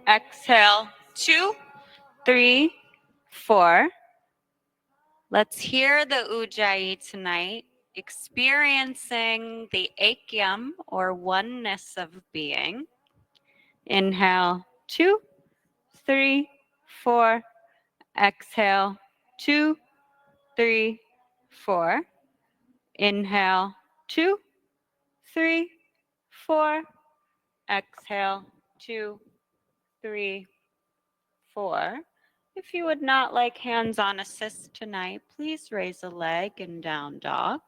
Exhale, 2, 3, 4. Let's hear the Ujjayi tonight, experiencing the Aikyam or oneness of being. Inhale, 2, 3, 4. Exhale, 2, 3, 4. Inhale, 2, 3, 4. Exhale, 2, 3, 4. If you would not like hands-on assist tonight, please raise a leg in down dog.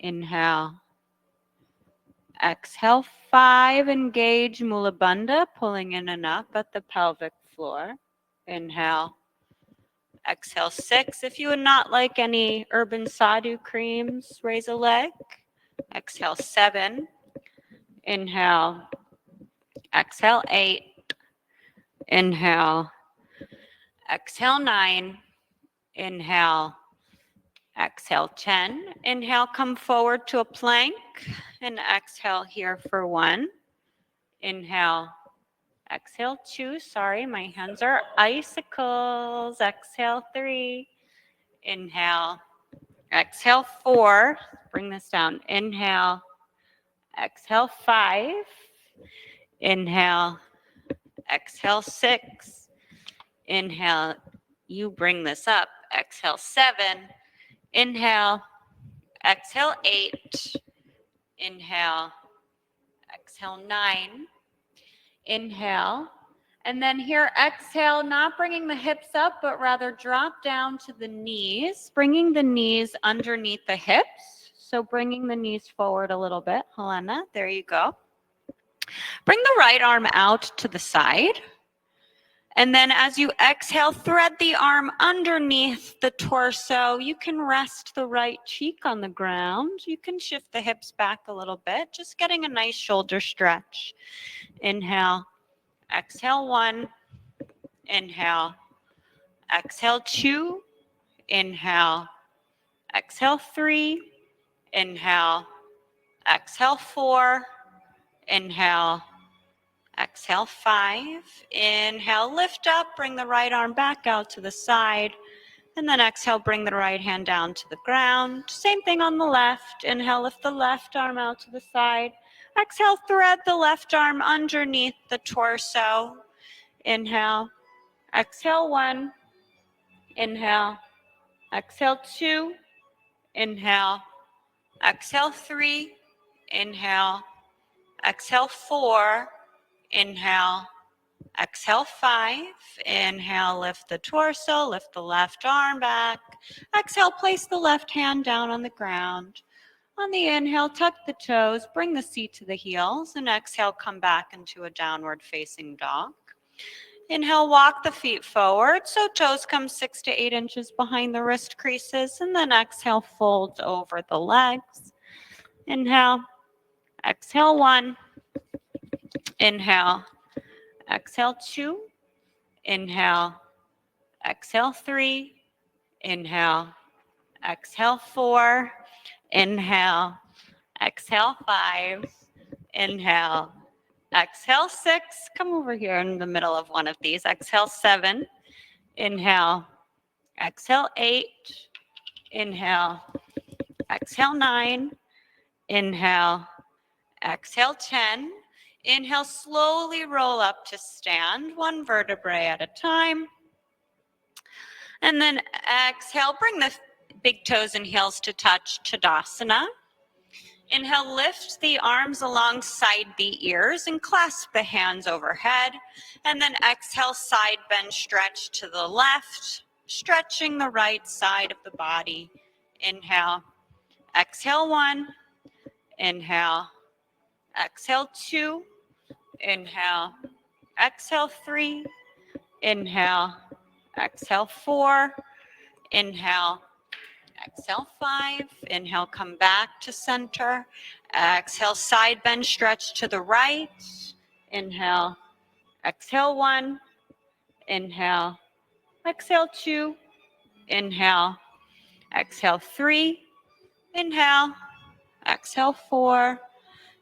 Inhale. Exhale, 5. Engage Mula Bandha, pulling in and up at the pelvic floor. Inhale. Exhale, 6. If you would not like any Urban Sadhu creams, raise a leg. Exhale, 7. Inhale. Exhale, 8. Inhale. Exhale, 9. Inhale. Exhale, 10. Inhale, come forward to a plank. And exhale here for 1. Inhale. Exhale, 2. Sorry, my hands are icicles. Exhale, 3. Inhale. Exhale, 4. Bring this down. Inhale. Exhale, 5. Inhale. Exhale, 6. Inhale. You bring this up. Exhale, 7. Inhale. Exhale, 8. Inhale. Exhale, 9. Inhale. And then here, exhale, not bringing the hips up, but rather drop down to the knees, bringing the knees underneath the hips. So bringing the knees forward a little bit. Helena, there you go. Bring the right arm out to the side. And then as you exhale, thread the arm underneath the torso. You can rest the right cheek on the ground. You can shift the hips back a little bit, just getting a nice shoulder stretch. Inhale. Exhale, 1. Inhale. Exhale, 2. Inhale. Exhale, 3. Inhale. Exhale, 4. Inhale. Exhale, 5. Inhale, lift up, bring the right arm back out to the side. And then exhale, bring the right hand down to the ground. Same thing on the left. Inhale, lift the left arm out to the side. Exhale, thread the left arm underneath the torso. Inhale. Exhale, 1. Inhale. Exhale, 2. Inhale. Exhale, 3. Inhale. Exhale, 4. Inhale. Exhale, 5. Inhale, lift the torso, lift the left arm back. Exhale, place the left hand down on the ground. On the inhale, tuck the toes, bring the seat to the heels, and exhale, come back into a downward facing dog. Inhale, walk the feet forward, so toes come 6 to 8 inches behind the wrist creases, and then exhale, fold over the legs. Inhale, exhale, 1. Inhale, exhale, 2. Inhale, exhale, 3. Inhale, exhale, 4. Inhale, exhale, 5. Inhale, exhale, 6. Come over here in the middle of one of these. Exhale, 7. Inhale, exhale, 8. Inhale, exhale, 9. Inhale, exhale, 10. Inhale, slowly roll up to stand, one vertebrae at a time. And then exhale, bring the big toes and heels to touch, Tadasana. Inhale, lift the arms alongside the ears and clasp the hands overhead. And then exhale, side bend stretch to the left, stretching the right side of the body. Inhale, exhale, 1. Inhale, exhale, 2. Inhale, exhale, 3. Inhale, exhale, 4. Inhale, exhale, 5. Inhale, come back to center. Exhale, side bend stretch to the right. Inhale, exhale, 1. Inhale, exhale, 2. Inhale, exhale, 3. Inhale, exhale, 4.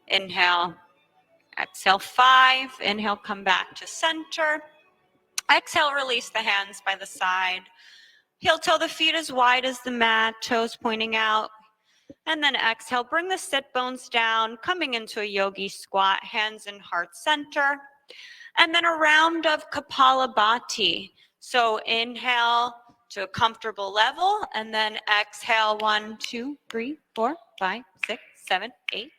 Inhale, Exhale 5. Inhale, come back to center. Exhale, release the hands by the side. Heel toe the feet as wide as the mat, toes pointing out. And then exhale, bring the sit bones down, coming into a yogi squat, hands in heart center. And then a round of Kapalabhati. So inhale to a comfortable level, and then exhale 1, 2, 3, 4, 5, 6, 7, 8,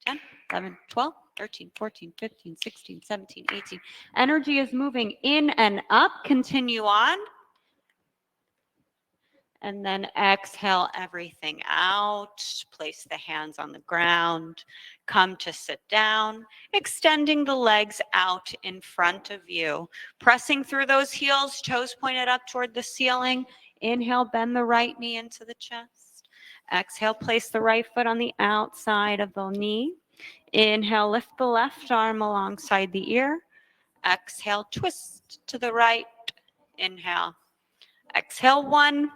10, 11, 12, 13, 14, 15, 16, 17, 18. Energy is moving in and up. Continue on. And then exhale everything out. Place the hands on the ground. Come to sit down, extending the legs out in front of you. Pressing through those heels, toes pointed up toward the ceiling. Inhale, bend the right knee into the chest. Exhale, place the right foot on the outside of the knee. Inhale, lift the left arm alongside the ear. Exhale, twist to the right. Inhale. Exhale 1.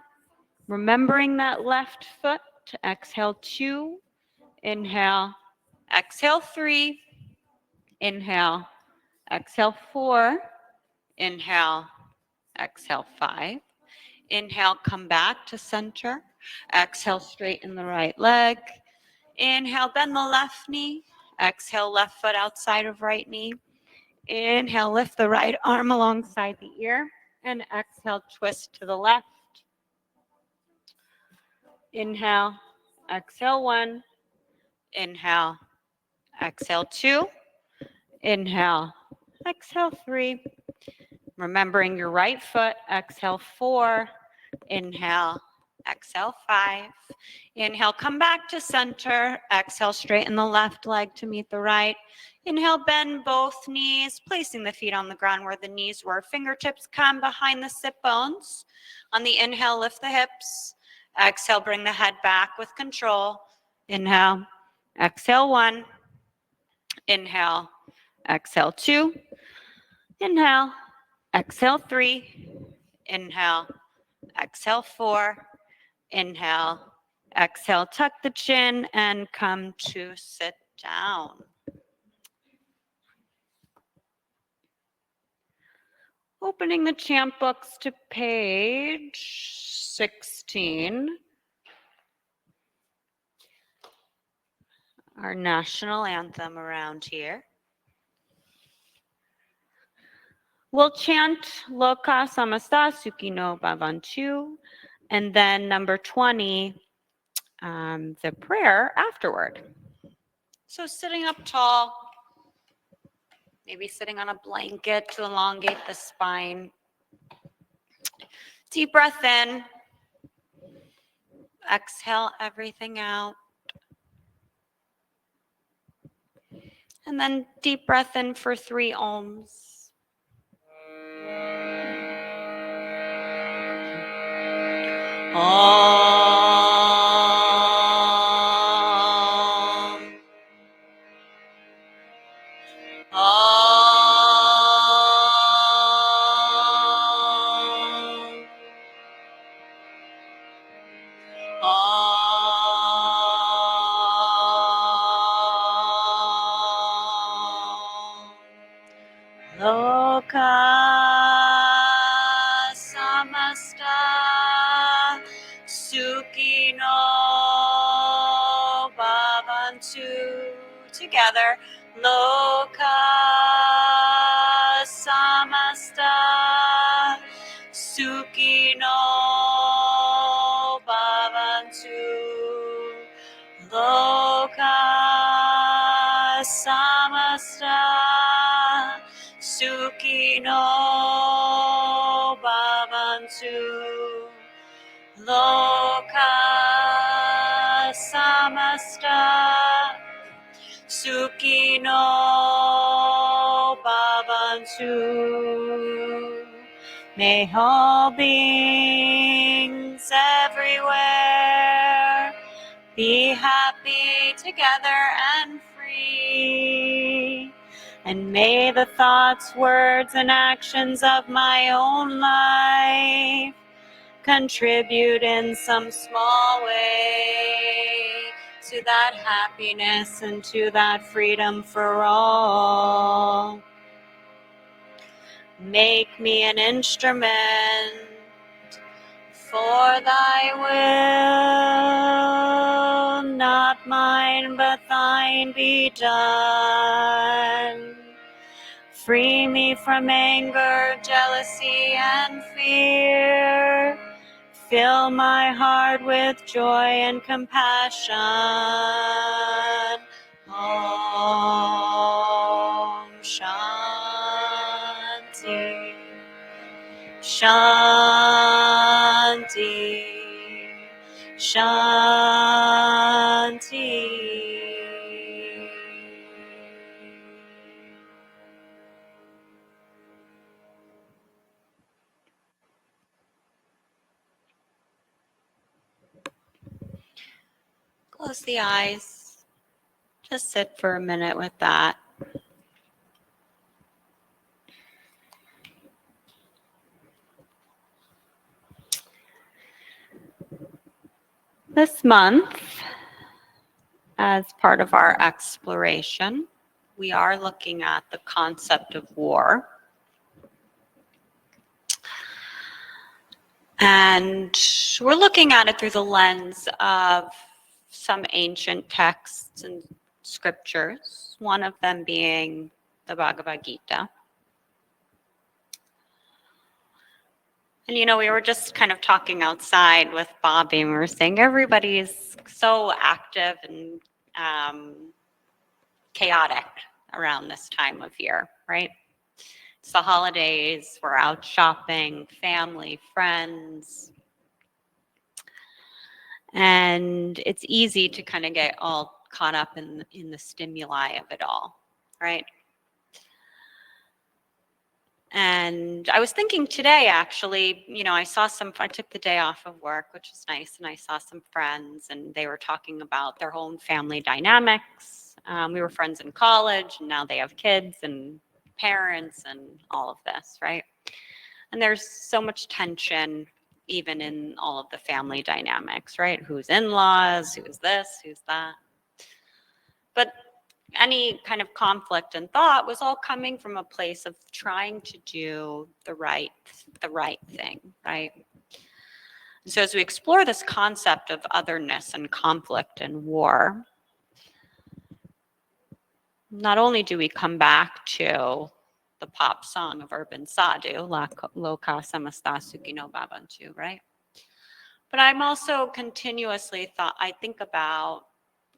Remembering that left foot. Exhale 2. Inhale. Exhale 3. Inhale. Exhale 4. Inhale. Exhale 5. Inhale, come back to center. Exhale, straighten the right leg. Inhale, bend the left knee. Exhale, left foot outside of right knee. Inhale, lift the right arm alongside the ear. And exhale, twist to the left. Inhale, exhale 1. Inhale, exhale 2. Inhale, exhale 3. Remembering your right foot, exhale 4. Inhale, exhale 5. Inhale, come back to center. Exhale, straighten the left leg to meet the right. Inhale, bend both knees, placing the feet on the ground where the knees were. Fingertips come behind the sit bones. On the inhale, lift the hips. Exhale, bring the head back with control. Inhale, exhale 1. Inhale, exhale 2. Inhale, exhale 3. Inhale, exhale 4. Inhale, exhale, tuck the chin and come to sit down. Opening the chant books to page 16. Our national anthem around here. We'll chant Loka Samasta Sukhino Bhavantu, and then number 20, the prayer afterward. So sitting up tall, maybe sitting on a blanket to elongate the spine. Deep breath in. Exhale everything out. And then deep breath in for 3 ohms. Om. Om. Loka samasta sukhino bhavantu. Together. Loka samasta sukhino bhavantu. Loka samasta sukhino bhavantu. Loka samasta sukhino bhavantu. May all beings everywhere be happy together and free. And may the thoughts, words, and actions of my own life contribute in some small way to that happiness and to that freedom for all. Make me an instrument for thy will, not mine but thine be done. Free me from anger, jealousy, and fear. Fill my heart with joy and compassion. Om Shanti. Shanti. Shanti. Close the eyes. Just sit for a minute with that. This month, as part of our exploration, we are looking at the concept of war. And we're looking at it through the lens of some ancient texts and scriptures, one of them being the Bhagavad Gita. And we were just kind of talking outside with Bobby, and we were saying everybody's so active and chaotic around this time of year, right? It's the holidays, we're out shopping, family, friends. And it's easy to kind of get all caught up in the stimuli of it all, right? And I was thinking today, actually, I took the day off of work, which was nice, and I saw some friends, and they were talking about their own family dynamics. We were friends in college, and now they have kids and parents and all of this, right? And there's so much tension even in all of the family dynamics, right? Who's in-laws, who's this, who's that. But any kind of conflict and thought was all coming from a place of trying to do the right thing, right? And so as we explore this concept of otherness and conflict and war, not only do we come back to the pop song of Urban Sadhu, Loka Samasta Sukhino Bhavantu, right? But I'm also continuously I think about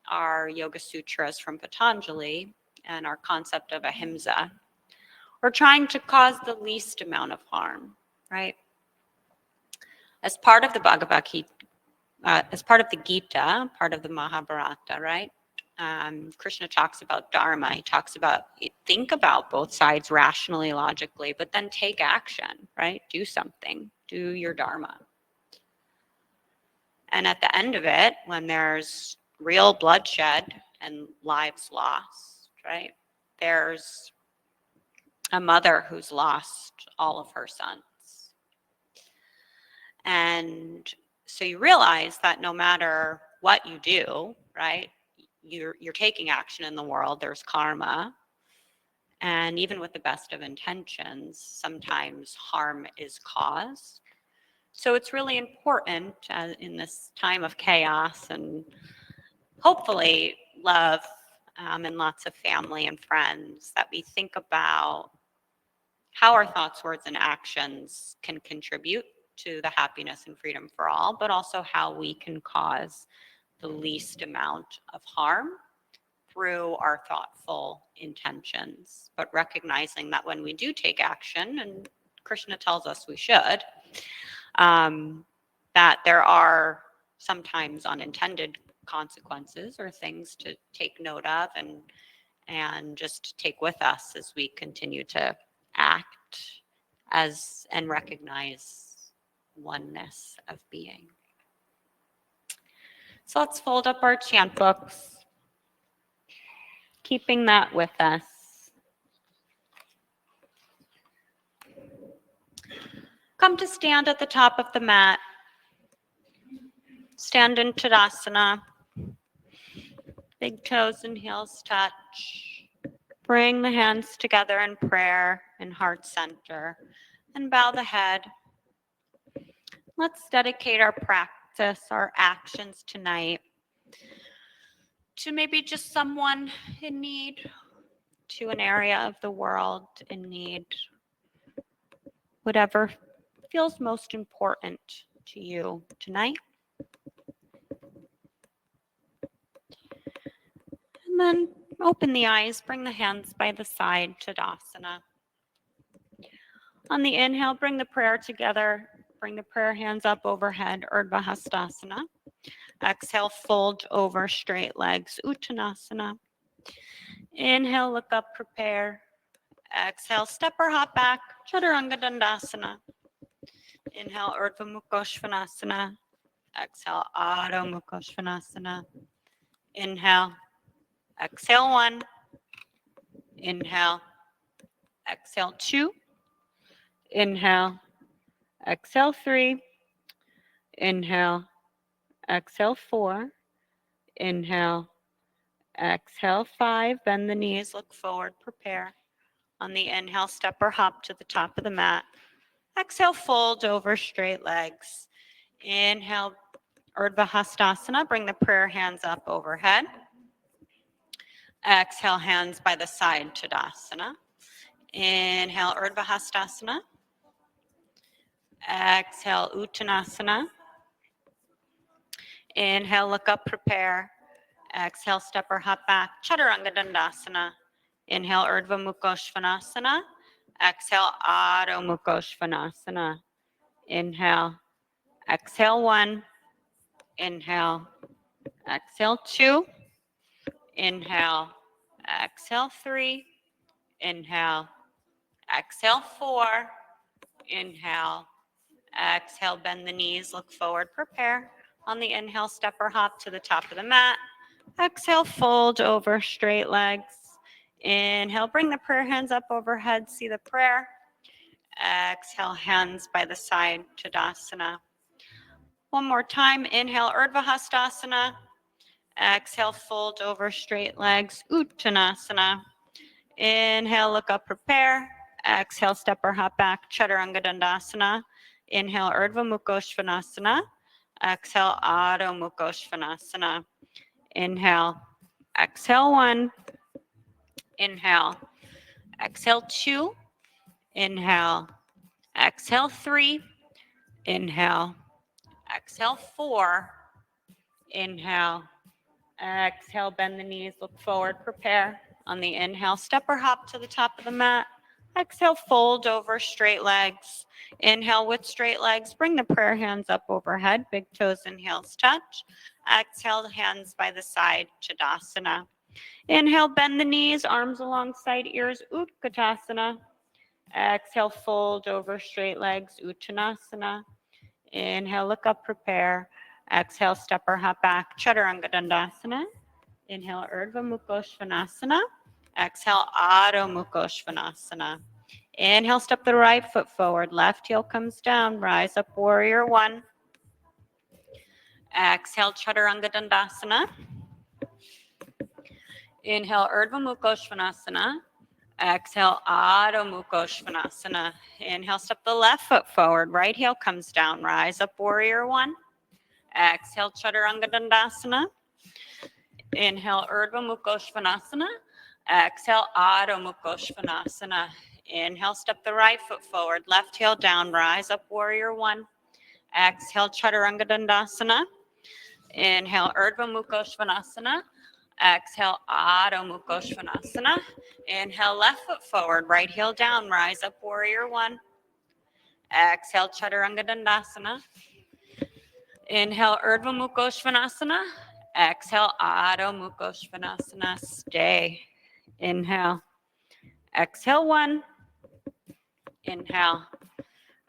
our Yoga Sutras from Patanjali and our concept of ahimsa. We're trying to cause the least amount of harm, right? As part of the Bhagavad Gita, as part of the Gita, part of the Mahabharata, right? Krishna talks about dharma. He talks about think about both sides rationally, logically, but then take action, right? Do something. Do your dharma. And at the end of it, when there's real bloodshed and lives lost, right? There's a mother who's lost all of her sons. And so you realize that no matter what you do, right? You're taking action in the world. There's karma. And even with the best of intentions, sometimes harm is caused. So it's really important in this time of chaos and hopefully love and lots of family and friends that we think about how our thoughts, words, and actions can contribute to the happiness and freedom for all, but also how we can cause the least amount of harm through our thoughtful intentions, but recognizing that when we do take action, and Krishna tells us we should, that there are sometimes unintended consequences or things to take note of and just take with us as we continue to act and recognize oneness of being. So let's fold up our chant books, keeping that with us. Come to stand at the top of the mat. Stand in Tadasana. Big toes and heels touch. Bring the hands together in prayer and heart center and bow the head. Let's dedicate our practice, our actions tonight to maybe just someone in need, to an area of the world in need, whatever feels most important to you tonight. And then open the eyes, bring the hands by the side, Tadasana. On the inhale, bring the prayer together. Bring the prayer hands up overhead, Urdhva Hastasana. Exhale, fold over straight legs, Uttanasana. Inhale, look up, prepare. Exhale, step or hop back, Chaturanga Dandasana. Inhale, Urdhva Mukha Svanasana. Exhale, Adho Mukha Svanasana. Inhale, exhale 1. Inhale, exhale 2. Inhale, exhale 3. Inhale, exhale 4. Inhale, exhale 5. Bend the knees, look forward, prepare. On the inhale, step or hop to the top of the mat. Exhale, fold over straight legs. Inhale, Urdhva Hastasana. Bring the prayer hands up overhead. Exhale, hands by the side, Tadasana. Inhale, Urdhva Hastasana. Exhale, Uttanasana. Inhale, look up, prepare. Exhale, step or hop back, Chaturanga Dandasana. Inhale, Urdhva Mukha Svanasana. Exhale, Adho Mukha Svanasana. Inhale, exhale 1. Inhale, exhale 2. Inhale, exhale 3. Inhale, exhale 4. Inhale, exhale, bend the knees, look forward, prepare. On the inhale, step or hop to the top of the mat. Exhale, fold over straight legs. Inhale, bring the prayer hands up overhead, see the prayer. Exhale, hands by the side, Tadasana. One more time, inhale, Urdhva Hastasana. Exhale, fold over straight legs, Uttanasana. Inhale, look up, prepare. Exhale, step or hop back, Chaturanga Dandasana. Inhale, Urdhva Mukha Svanasana. Exhale, Adho Mukha Svanasana. Inhale, exhale 1. Inhale, exhale 2. Inhale, exhale 3. Inhale, exhale 4. Inhale, exhale, bend the knees, look forward, prepare. On the inhale, step or hop to the top of the mat. Exhale, fold over straight legs. Inhale with straight legs, bring the prayer hands up overhead, big toes and heels touch. Exhale, hands by the side, Tadasana. Inhale, bend the knees, arms alongside ears, Utkatasana. Exhale, fold over straight legs, Uttanasana. Inhale, look up, prepare. Exhale, step or hop back, Chaturanga Dandasana. Inhale, Urdhva Mukha Svanasana. Exhale, Adho Mukha Svanasana. Inhale, step the right foot forward, left heel comes down, rise up, warrior 1. Exhale, Chaturanga Dandasana. Inhale, Urdhva Mukha Svanasana. Exhale, Adho Mukha Svanasana. Inhale, step the left foot forward, right heel comes down, rise up, warrior 1. Exhale, Chaturanga Dandasana. Inhale, Urdhva Mukha Svanasana. Exhale, Adho Mukha Svanasana. Inhale, step the right foot forward, left heel down, rise up, warrior 1. Exhale, Chaturanga Dandasana. Inhale, Urdhva Mukha Svanasana. Exhale, Adho Mukha Svanasana. Inhale, left foot forward, right heel down, rise up, warrior 1. Exhale, Chaturanga Dandasana. Inhale, Urdhva Mukha Svanasana. Exhale, Adho Mukha Svanasana. Stay. Inhale. Exhale 1. Inhale.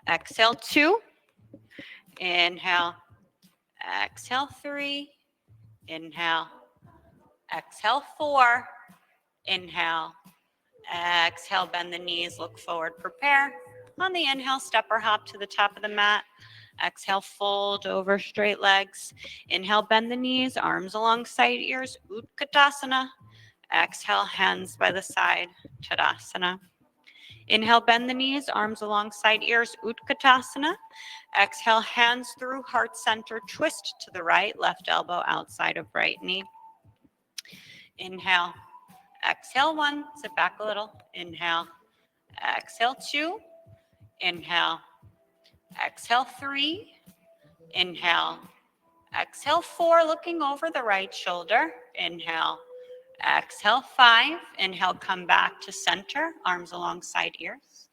Exhale 2. Inhale. Exhale 3. Inhale. Exhale 4. Inhale. Exhale, bend the knees, look forward, prepare. On the inhale, step or hop to the top of the mat. Exhale, fold over straight legs. Inhale, bend the knees, arms alongside ears, Utkatasana. Exhale, hands by the side, Tadasana. Inhale, bend the knees, arms alongside ears, Utkatasana. Exhale, hands through heart center, twist to the right, left elbow outside of right knee. Inhale, exhale 1, sit back a little. Inhale, exhale 2, inhale, exhale 3, inhale, exhale 4, looking over the right shoulder. Inhale, exhale 5, inhale, come back to center, arms alongside ears.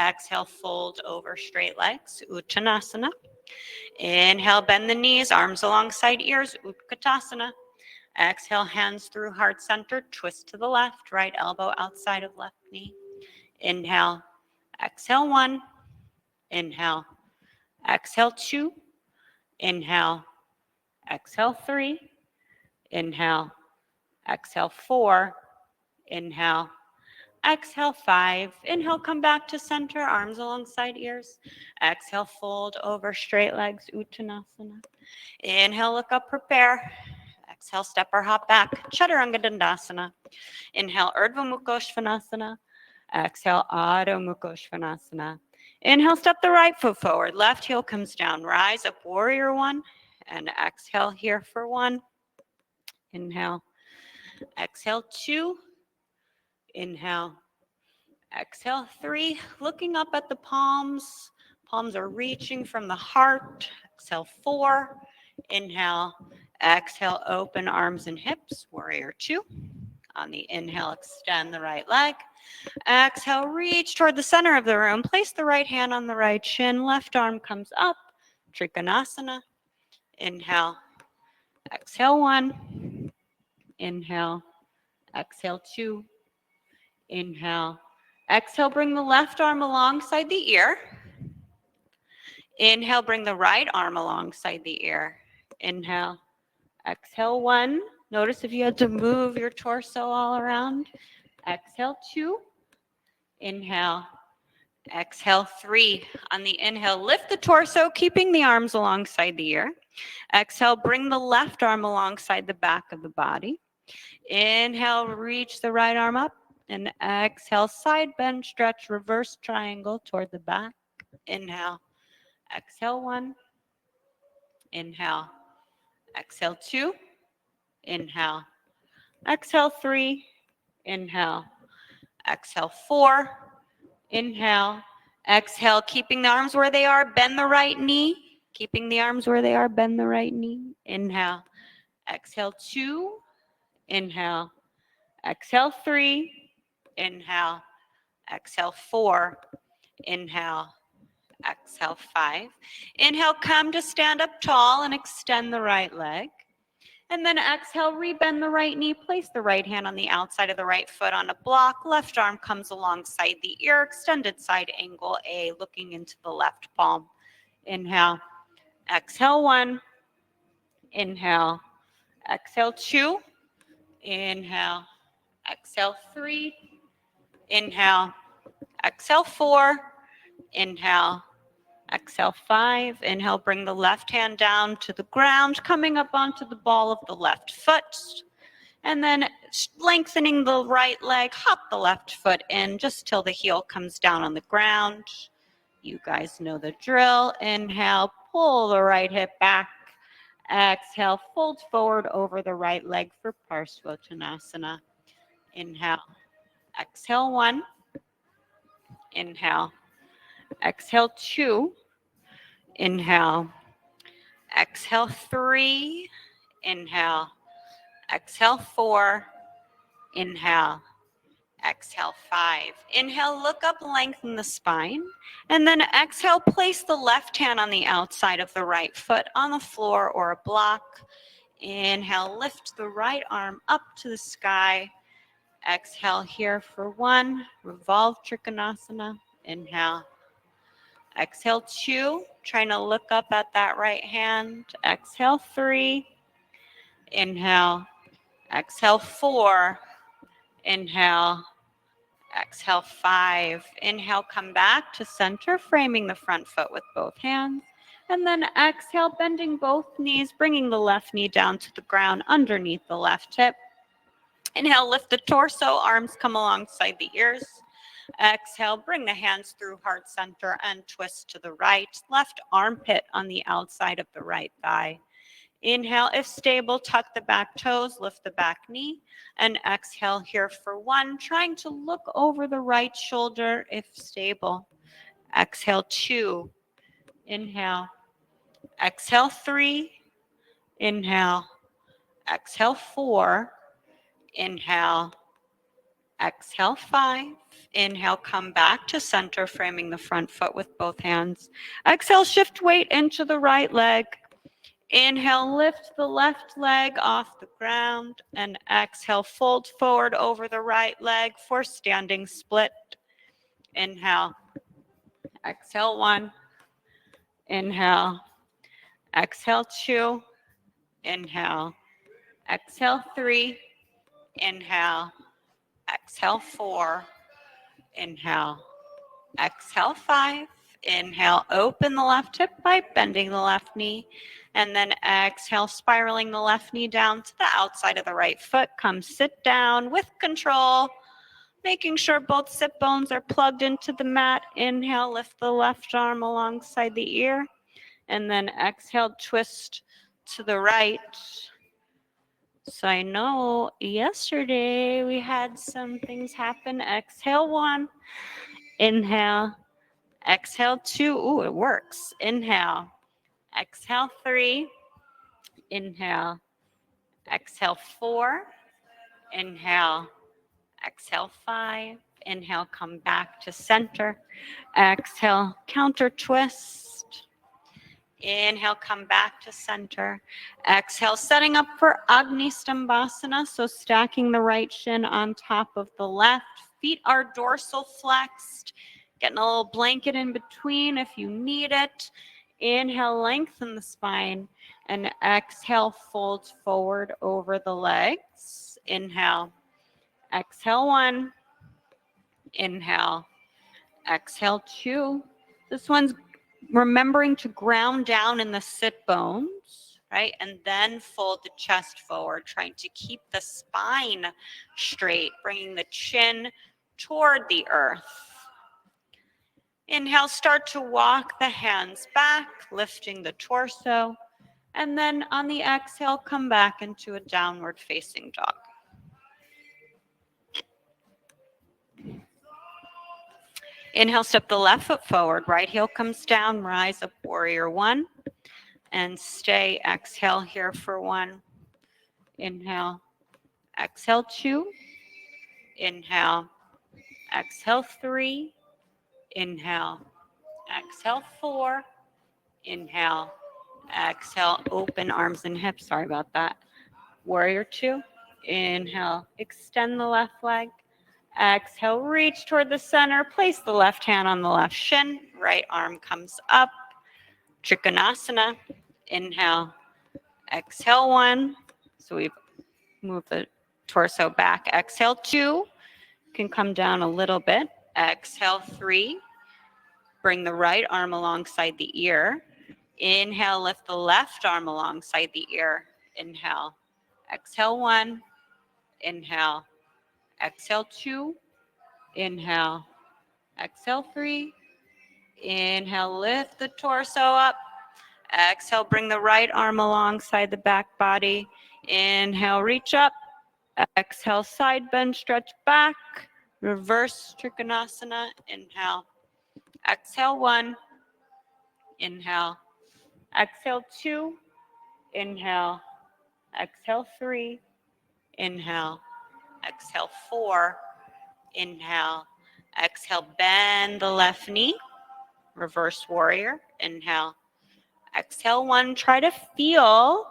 Exhale, fold over straight legs, Uttanasana. Inhale, bend the knees, arms alongside ears, Utkatasana. Exhale, hands through heart center, twist to the left, right elbow outside of left knee. Inhale, exhale 1, inhale, exhale 2, inhale, exhale 3, inhale, exhale 4, inhale, exhale 5, inhale, come back to center, arms alongside ears. Exhale, fold over straight legs, Uttanasana. Inhale, look up, prepare. Exhale, step or hop back, Chaturanga Dandasana. Inhale, Urdhva Mukha Svanasana. Exhale, Adho Mukha Svanasana. Inhale, step the right foot forward, left heel comes down, rise up, warrior 1, and exhale here for 1. Inhale, exhale 2, inhale, exhale 3, looking up at the palms. Palms are reaching from the heart. Exhale 4, inhale, exhale, open arms and hips, warrior 2. On the inhale, extend the right leg. Exhale, reach toward the center of the room. Place the right hand on the right shin. Left arm comes up, Trikonasana. Inhale, exhale 1. Inhale, exhale 2. Inhale, exhale, bring the left arm alongside the ear. Inhale, bring the right arm alongside the ear. Inhale, exhale 1. Notice if you had to move your torso all around. Exhale 2. Inhale, exhale 3. On the inhale, lift the torso, keeping the arms alongside the ear. Exhale, bring the left arm alongside the back of the body. Inhale, reach the right arm up. And exhale, side bend, stretch, reverse triangle toward the back. Inhale, exhale 1. Inhale, exhale 2. Inhale, exhale 3. Inhale, exhale 4. Inhale, exhale, keeping the arms where they are, bend the right knee. Keeping the arms where they are, bend the right knee. Inhale, exhale 2. Inhale, exhale 3. Inhale, exhale 4. Inhale, exhale 5. Inhale, come to stand up tall and extend the right leg. And then exhale, rebend the right knee, place the right hand on the outside of the right foot on a block. Left arm comes alongside the ear, extended side angle A, looking into the left palm. Inhale, exhale 1. Inhale, exhale 2. Inhale, exhale 3. Inhale, exhale 4. Inhale, exhale 5. Inhale, bring the left hand down to the ground, coming up onto the ball of the left foot. And then lengthening the right leg, hop the left foot in just till the heel comes down on the ground. You guys know the drill. Inhale, pull the right hip back. Exhale, fold forward over the right leg for Parsvottanasana. Inhale, exhale 1. Inhale, exhale 2. Inhale, exhale 3. Inhale, exhale 4. Inhale, exhale 5. Inhale, look up, lengthen the spine. And then exhale, place the left hand on the outside of the right foot on the floor or a block. Inhale, lift the right arm up to the sky. Exhale here for 1. Revolve Trikonasana. Inhale. Exhale 2. Trying to look up at that right hand. Exhale 3. Inhale. Exhale 4. Inhale. Exhale 5. Inhale, come back to center, framing the front foot with both hands. And then exhale, bending both knees, bringing the left knee down to the ground underneath the left hip. Inhale, lift the torso, arms come alongside the ears. Exhale, bring the hands through heart center and twist to the right. Left armpit on the outside of the right thigh. Inhale, if stable, tuck the back toes, lift the back knee, and exhale here for 1, trying to look over the right shoulder if stable. Exhale, 2, inhale. Exhale, 3, inhale. Exhale, 4, inhale. Exhale, 5. Inhale, come back to center, framing the front foot with both hands. Exhale, shift weight into the right leg. Inhale, lift the left leg off the ground, and exhale, fold forward over the right leg for standing split. Inhale. Exhale, 1. Inhale. Exhale, 2. Inhale. Exhale, 3. Inhale. Exhale, 4. Inhale. Exhale, 5. Inhale, open the left hip by bending the left knee. And then exhale, spiraling the left knee down to the outside of the right foot. Come sit down with control, making sure both sit bones are plugged into the mat. Inhale, lift the left arm alongside the ear. And then exhale, twist to the right. So I know yesterday we had some things happen. Exhale, 1. Inhale. Exhale, 2. Ooh, it works. Inhale. Exhale, 3. Inhale. Exhale, 4. Inhale. Exhale, 5. Inhale, come back to center. Exhale, counter twist. Inhale, come back to center. Exhale, setting up for Agni Stambhasana. So stacking the right shin on top of the left. Feet are dorsal flexed. Getting a little blanket in between if you need it. Inhale, lengthen the spine. And exhale, fold forward over the legs. Inhale. Exhale, 1. Inhale. Exhale, 2. This one's remembering to ground down in the sit bones, right? And then fold the chest forward, trying to keep the spine straight, bringing the chin toward the earth. Inhale, start to walk the hands back, lifting the torso. And then on the exhale, come back into a downward facing dog. Inhale, step the left foot forward, right heel comes down, rise up, warrior 1. And stay, exhale here for 1. Inhale, exhale, 2. Inhale, exhale, 3. Inhale, exhale, 4. Inhale, exhale, open arms and hips. Sorry about that. Warrior 2. Inhale, extend the left leg. Exhale, reach toward the center. Place the left hand on the left shin. Right arm comes up. Trikonasana. Inhale, exhale, 1. So we've moved the torso back. Exhale, 2. Can come down a little bit. Exhale, 3. Bring the right arm alongside the ear. Inhale, lift the left arm alongside the ear. Inhale. Exhale, 1. Inhale. Exhale, 2. Inhale. Exhale, 3. Inhale, lift the torso up. Exhale, bring the right arm alongside the back body. Inhale, reach up. Exhale, side bend, stretch back. Reverse Trikonasana. Inhale. Exhale, 1. Inhale. Exhale, 2. Inhale. Exhale, 3. Inhale. Exhale, 4. Inhale. Exhale, bend the left knee. Reverse warrior. Inhale. Exhale, 1. Try to feel,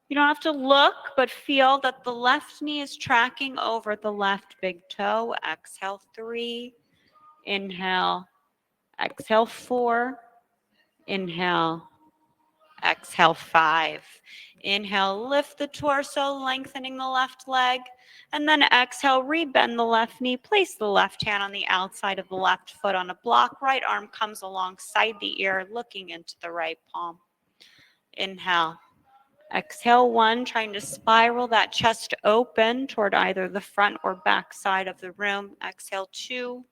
you don't have to look, but feel that the left knee is tracking over the left big toe. Exhale, 3. Inhale. Exhale, 4. Inhale. Exhale, 5. Inhale, lift the torso, lengthening the left leg. And then exhale, rebend the left knee. Place the left hand on the outside of the left foot on a block. Right arm comes alongside the ear, looking into the right palm. Inhale. Exhale, 1, trying to spiral that chest open toward either the front or back side of the room. Exhale, 2.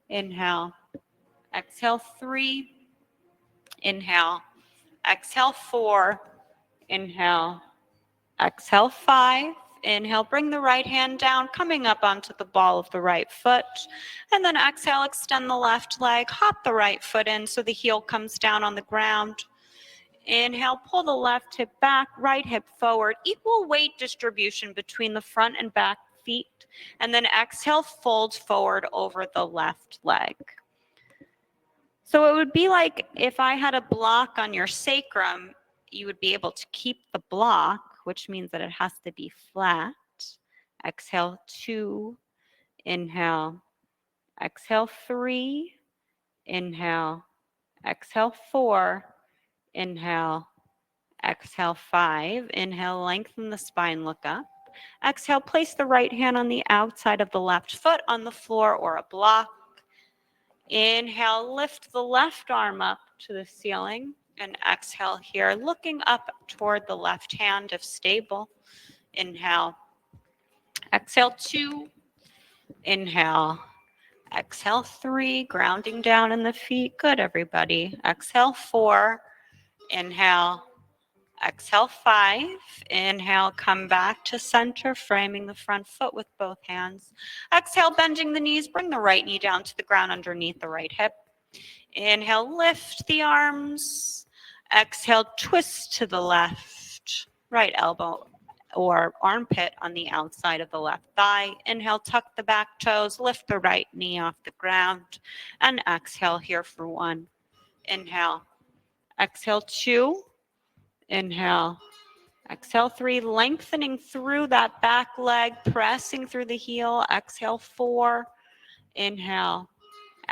Inhale. Exhale, 3. Inhale. Exhale, 4. Inhale. Exhale, 5. Inhale, bring the right hand down, coming up onto the ball of the right foot. And then exhale, extend the left leg, hop the right foot in so the heel comes down on the ground. Inhale, pull the left hip back, right hip forward. Equal weight distribution between the front and back feet. And then exhale, fold forward over the left leg. So it would be like if I had a block on your sacrum, you would be able to keep the block, which means that it has to be flat. Exhale, 2. Inhale. Exhale, 3. Inhale. Exhale, 4. Inhale. Exhale, 5. Inhale, lengthen the spine, look up. Exhale, place the right hand on the outside of the left foot on the floor or a block. Inhale, lift the left arm up to the ceiling. And exhale here, looking up toward the left hand if stable. Inhale. Exhale, 2. Inhale. Exhale, 3. Grounding down in the feet. Good, everybody. Exhale, 4. Inhale. Exhale, 5. Inhale, come back to center, framing the front foot with both hands. Exhale, bending the knees. Bring the right knee down to the ground underneath the right hip. Inhale, lift the arms. Exhale, twist to the left. Right elbow or armpit on the outside of the left thigh. Inhale, tuck the back toes. Lift the right knee off the ground. And exhale here for 1. Inhale. Exhale, 2. Inhale. Exhale, 3, lengthening through that back leg, pressing through the heel. Exhale, 4. Inhale.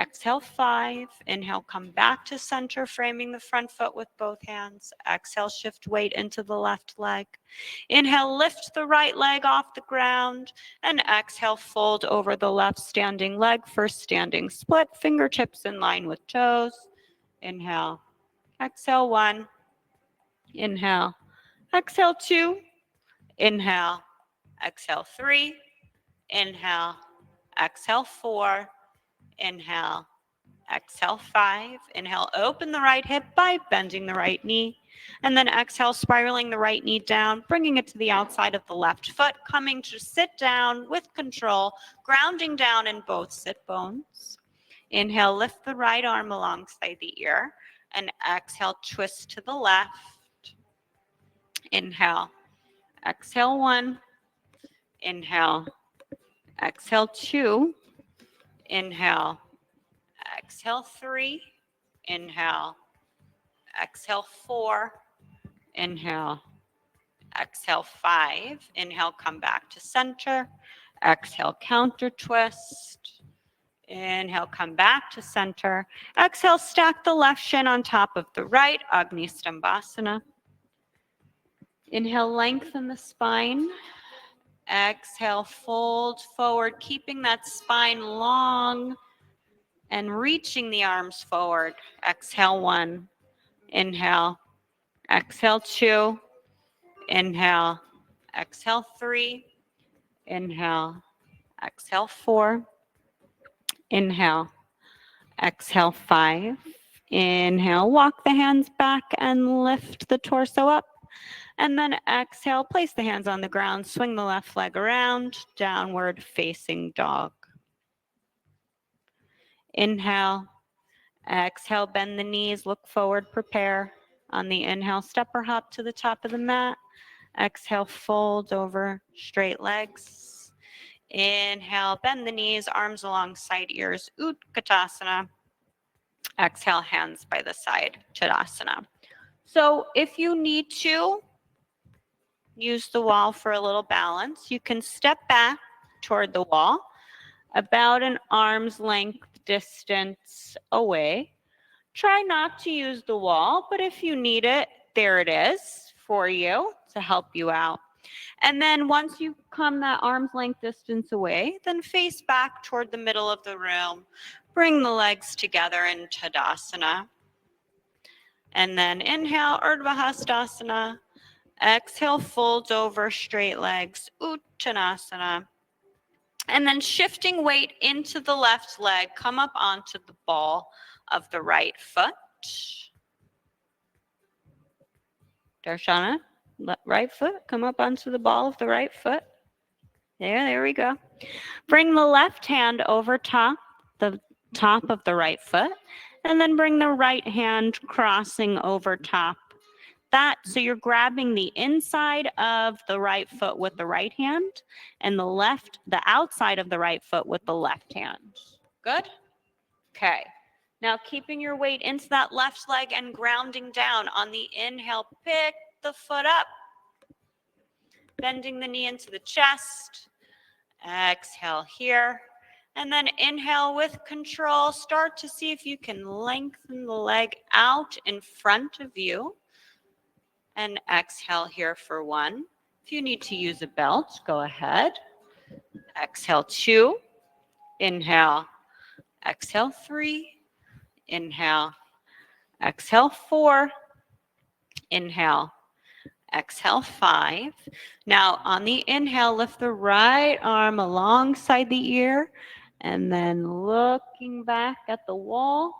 Exhale, 5. Inhale, come back to center, framing the front foot with both hands. Exhale, shift weight into the left leg. Inhale, lift the right leg off the ground. And exhale, fold over the left standing leg for standing split. Fingertips in line with toes. Inhale. Exhale, 1. Inhale. Exhale, 2. Inhale. Exhale, 3. Inhale. Exhale, 4. Inhale. Exhale, 5. Inhale, open the right hip by bending the right knee. And then exhale, spiraling the right knee down, bringing it to the outside of the left foot, coming to sit down with control, grounding down in both sit bones. Inhale, lift the right arm alongside the ear. And exhale, twist to the left. Inhale. Exhale, 1. Inhale. Exhale, 2. Inhale. Exhale, 3. Inhale. Exhale, 4. Inhale. Exhale, 5. Inhale, come back to center. Exhale, counter twist. Inhale, come back to center. Exhale, stack the left shin on top of the right, Agni Stambhasana. Inhale, lengthen the spine. Exhale, fold forward, keeping that spine long and reaching the arms forward. Exhale, 1. Inhale. Exhale, 2. Inhale. Exhale, 3. Inhale. Exhale, 4. Inhale. Exhale, 5. Inhale, walk the hands back and lift the torso up. And then exhale, place the hands on the ground, swing the left leg around, downward facing dog. Inhale. Exhale, bend the knees, look forward, prepare. On the inhale, step or hop to the top of the mat. Exhale, fold over straight legs. Inhale, bend the knees, arms alongside ears, Utkatasana. Exhale, hands by the side, Tadasana. So if you need to use the wall for a little balance, you can step back toward the wall, about an arm's length distance away. Try not to use the wall, but if you need it, there it is for you to help you out. And then once you come that arm's length distance away, then face back toward the middle of the room. Bring the legs together in Tadasana. And then inhale, Urdhva Hastasana. Exhale, fold over, straight legs, Uttanasana. And then shifting weight into the left leg, come up onto the ball of the right foot. Darshana, right foot, come up onto the ball of the right foot. There we go. Bring the left hand over the top of the right foot, and then bring the right hand crossing over top. So you're grabbing the inside of the right foot with the right hand and the outside of the right foot with the left hand. Good? Okay. Now keeping your weight into that left leg and grounding down. On the inhale, pick the foot up. Bending the knee into the chest. Exhale here. And then inhale with control. Start to see if you can lengthen the leg out in front of you. And exhale here for 1. If you need to use a belt, go ahead. Exhale 2. Inhale. Exhale 3. Inhale. Exhale 4. Inhale. Exhale 5. Now on the inhale, lift the right arm alongside the ear and then looking back at the wall.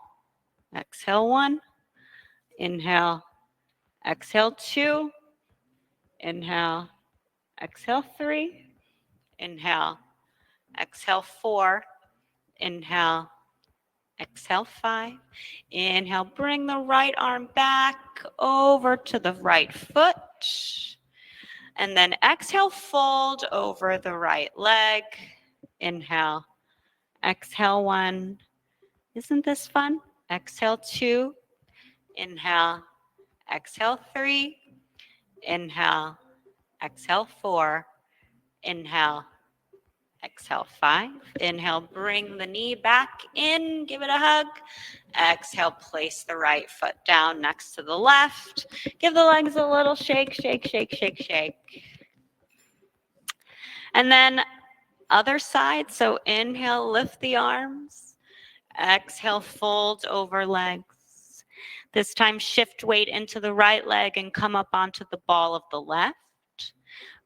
Exhale 1. Inhale. Exhale 2. Inhale. Exhale 3. Inhale. Exhale 4. Inhale. Exhale 5. Inhale, bring the right arm back over to the right foot. And then exhale, fold over the right leg. Inhale. Exhale 1. Isn't this fun? Exhale 2. Inhale. Exhale 3. Inhale. Exhale 4. Inhale. Exhale 5. Inhale, bring the knee back in, give it a hug. Exhale, place the right foot down next to the left. Give the legs a little shake, shake, shake, shake, shake. And then other side, so inhale, lift the arms. Exhale, fold over legs. This time, shift weight into the right leg and come up onto the ball of the left.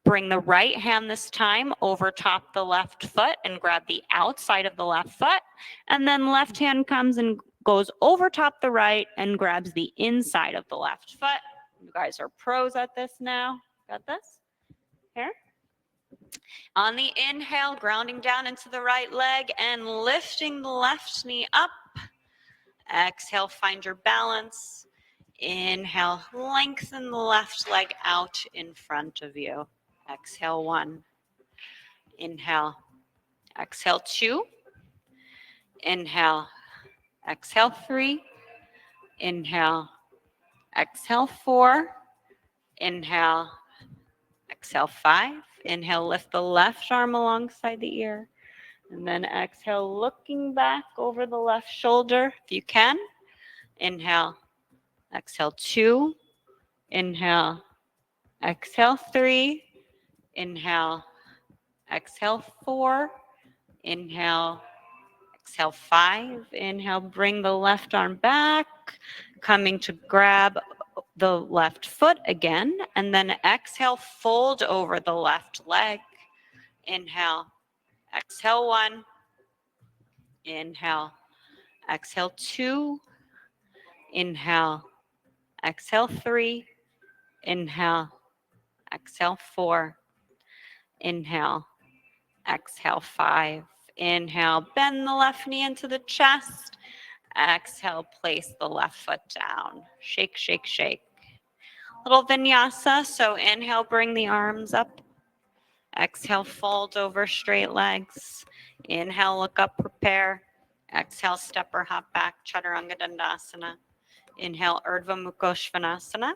Bring the right hand this time over top the left foot and grab the outside of the left foot. And then left hand comes and goes over top the right and grabs the inside of the left foot. You guys are pros at this now. Got this? Here. On the inhale, grounding down into the right leg and lifting the left knee up. Exhale, find your balance. Inhale, lengthen the left leg out in front of you. Exhale 1. Inhale. Exhale 2. Inhale. Exhale 3. Inhale. Exhale 4. Inhale. Exhale 5. Inhale, lift the left arm alongside the ear. And then exhale, looking back over the left shoulder if you can. Inhale. Exhale 2. Inhale. Exhale 3. Inhale. Exhale 4. Inhale. Exhale 5. Inhale, bring the left arm back, coming to grab the left foot again. And then exhale, fold over the left leg. Inhale. Exhale 1. Inhale. Exhale 2. Inhale. Exhale 3. Inhale. Exhale 4. Inhale. Exhale 5. Inhale, bend the left knee into the chest. Exhale, place the left foot down. Shake, shake, shake. Little vinyasa. So inhale, bring the arms up. Exhale, fold over straight legs. Inhale, look up, prepare. Exhale, step or hop back, Chaturanga Dandasana. Inhale, Urdhva Mukha Svanasana.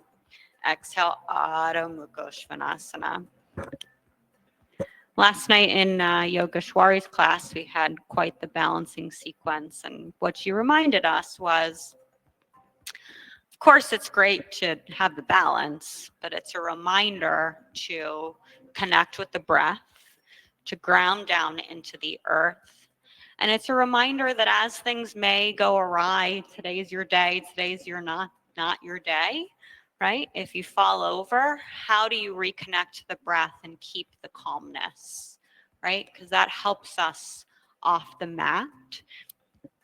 Exhale, Adho Mukha Svanasana. Last night in Yogeshwari's class, we had quite the balancing sequence. And what she reminded us was, of course, it's great to have the balance, but it's a reminder to connect with the breath, to ground down into the earth. And it's a reminder that as things may go awry, today's your day, today's your not your day, right? If you fall over, how do you reconnect to the breath and keep the calmness, right? Because that helps us off the mat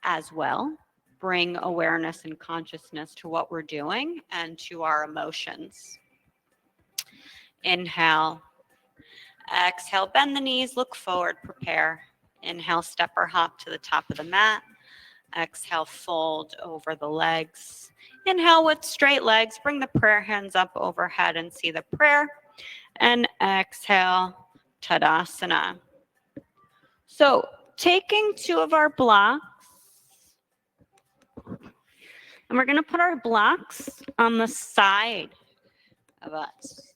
as well. Bring awareness and consciousness to what we're doing and to our emotions. Inhale. Exhale, bend the knees, look forward, prepare. Inhale, step or hop to the top of the mat. Exhale, fold over the legs. Inhale with straight legs, bring the prayer hands up overhead and see the prayer. And exhale, Tadasana. So taking two of our blocks, and we're going to put our blocks on the side of us.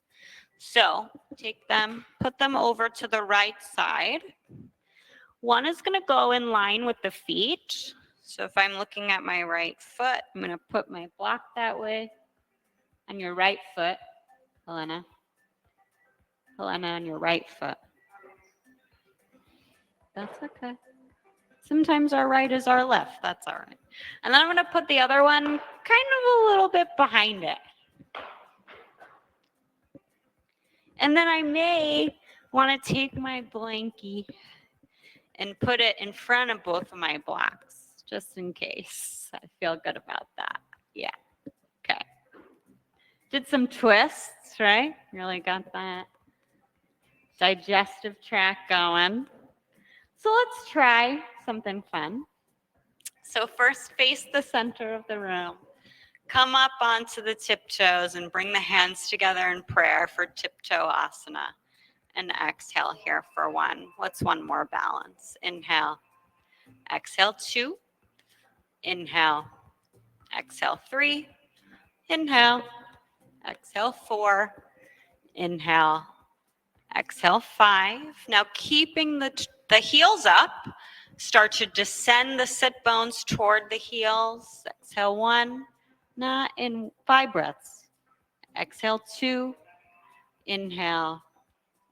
So take them, put them over to the right side. One is going to go in line with the feet. So if I'm looking at my right foot, I'm going to put my block that way on your right foot, Helena. Helena on your right foot. That's okay. Sometimes our right is our left. That's all right. And then I'm going to put the other one kind of a little bit behind it. And then I may want to take my blankie and put it in front of both of my blocks, just in case. I feel good about that. Yeah. Okay. Did some twists, right? Really got that digestive tract going. So let's try something fun. So first, face the center of the room. Come up onto the tiptoes and bring the hands together in prayer for tiptoe asana. And exhale here for one. What's one more balance? Inhale. Exhale, 2. Inhale. Exhale, 3. Inhale. Exhale, 4. Inhale. Exhale, 5. Now keeping the heels up, start to descend the sit bones toward the heels. Exhale, 1. Not in 5 breaths. Exhale, 2. Inhale.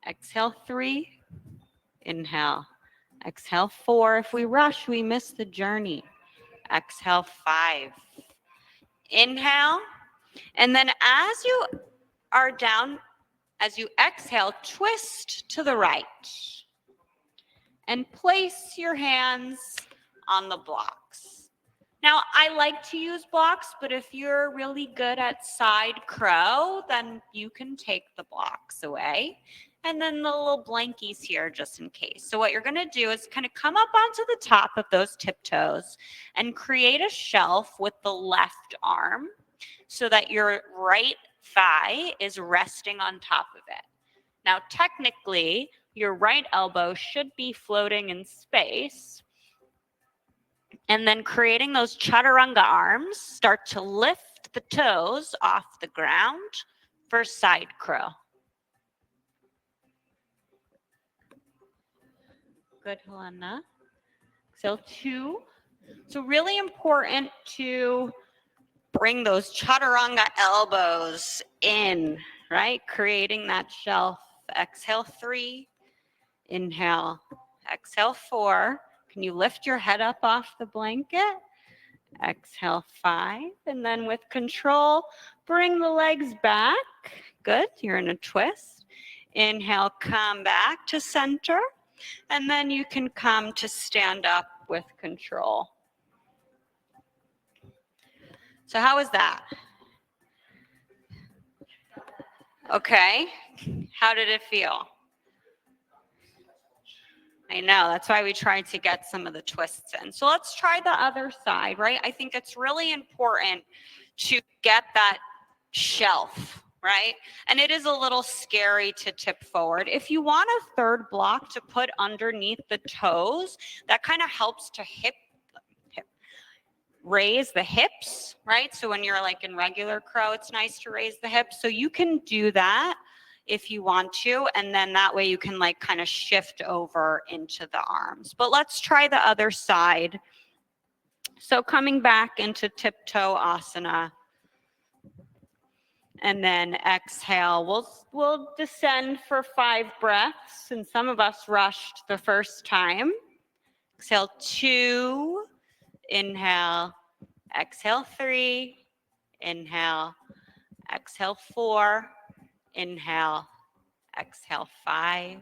Exhale, 3. Inhale. Exhale, 4. If we rush, we miss the journey. Exhale, 5. Inhale. And then as you are down, as you exhale, twist to the right. And place your hands on the blocks. Now, I like to use blocks, but if you're really good at side crow, then you can take the blocks away. And then the little blankies here just in case. So what you're going to do is kind of come up onto the top of those tiptoes and create a shelf with the left arm so that your right thigh is resting on top of it. Now, technically, your right elbow should be floating in space. And then creating those chaturanga arms, start to lift the toes off the ground for side crow. Good, Helena. Exhale, 2. So really important to bring those chaturanga elbows in, right? Creating that shelf. Exhale, 3. Inhale. Exhale, 4. Can you lift your head up off the blanket? Exhale, 5. And then with control, bring the legs back. Good. You're in a twist. Inhale, come back to center. And then you can come to stand up with control. So how was that? Okay. How did it feel? I know, that's why we tried to get some of the twists in. So let's try the other side, right? I think it's really important to get that shelf, right? And it is a little scary to tip forward. If you want a third block to put underneath the toes, that kind of helps to raise the hips, right? So when you're like in regular crow, it's nice to raise the hips. So you can do that if you want to, and then that way you can like kind of shift over into the arms. But let's try the other side. So coming back into tiptoe asana. And then exhale. We'll descend for 5 breaths, and some of us rushed the first time. Exhale 2, inhale, exhale 3, inhale, exhale 4, inhale, exhale 5,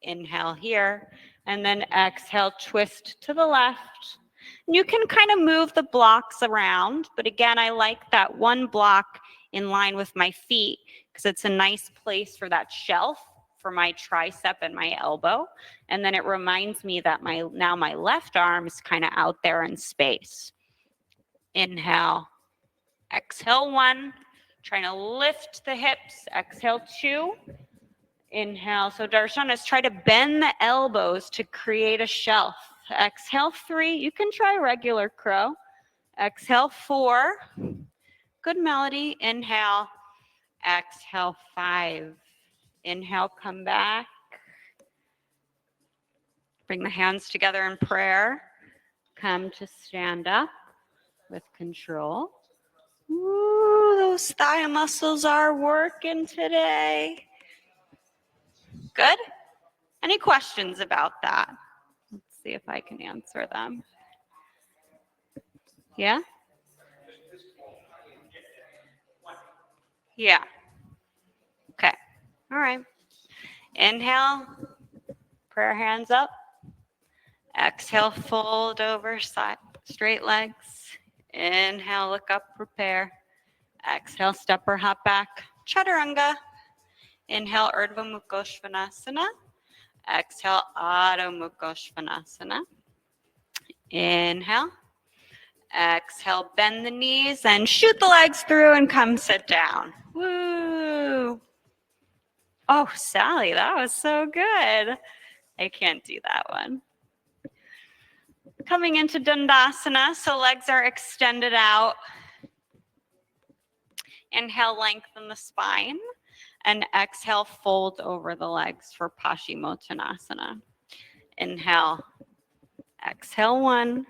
inhale here, and then exhale, twist to the left. You can kind of move the blocks around, but again, I like that one block in line with my feet because it's a nice place for that shelf for my tricep and my elbow. And then it reminds me that now my left arm is kind of out there in space. Inhale, exhale 1, trying to lift the hips, exhale 2, inhale. So darshanas, try to bend the elbows to create a shelf. Exhale 3, you can try regular crow. Exhale 4, good melody. Inhale, exhale 5. Inhale, come back. Bring the hands together in prayer. Come to stand up with control. Ooh, those thigh muscles are working today. Good? Any questions about that? Let's see if I can answer them. Yeah? Yeah. Okay. All right. Inhale, prayer hands up. Exhale, fold over, side, straight legs. Inhale, look up, prepare. Exhale, step or hop back. Chaturanga. Inhale, Urdhva Mukha Svanasana. Exhale, Adho Mukha Svanasana. Inhale. Exhale, bend the knees and shoot the legs through and come sit down. Woo! Oh, Sally, that was so good. I can't do that one. Coming into Dandasana, so legs are extended out. Inhale, lengthen the spine. And exhale, fold over the legs for Paschimottanasana. Inhale, exhale 1.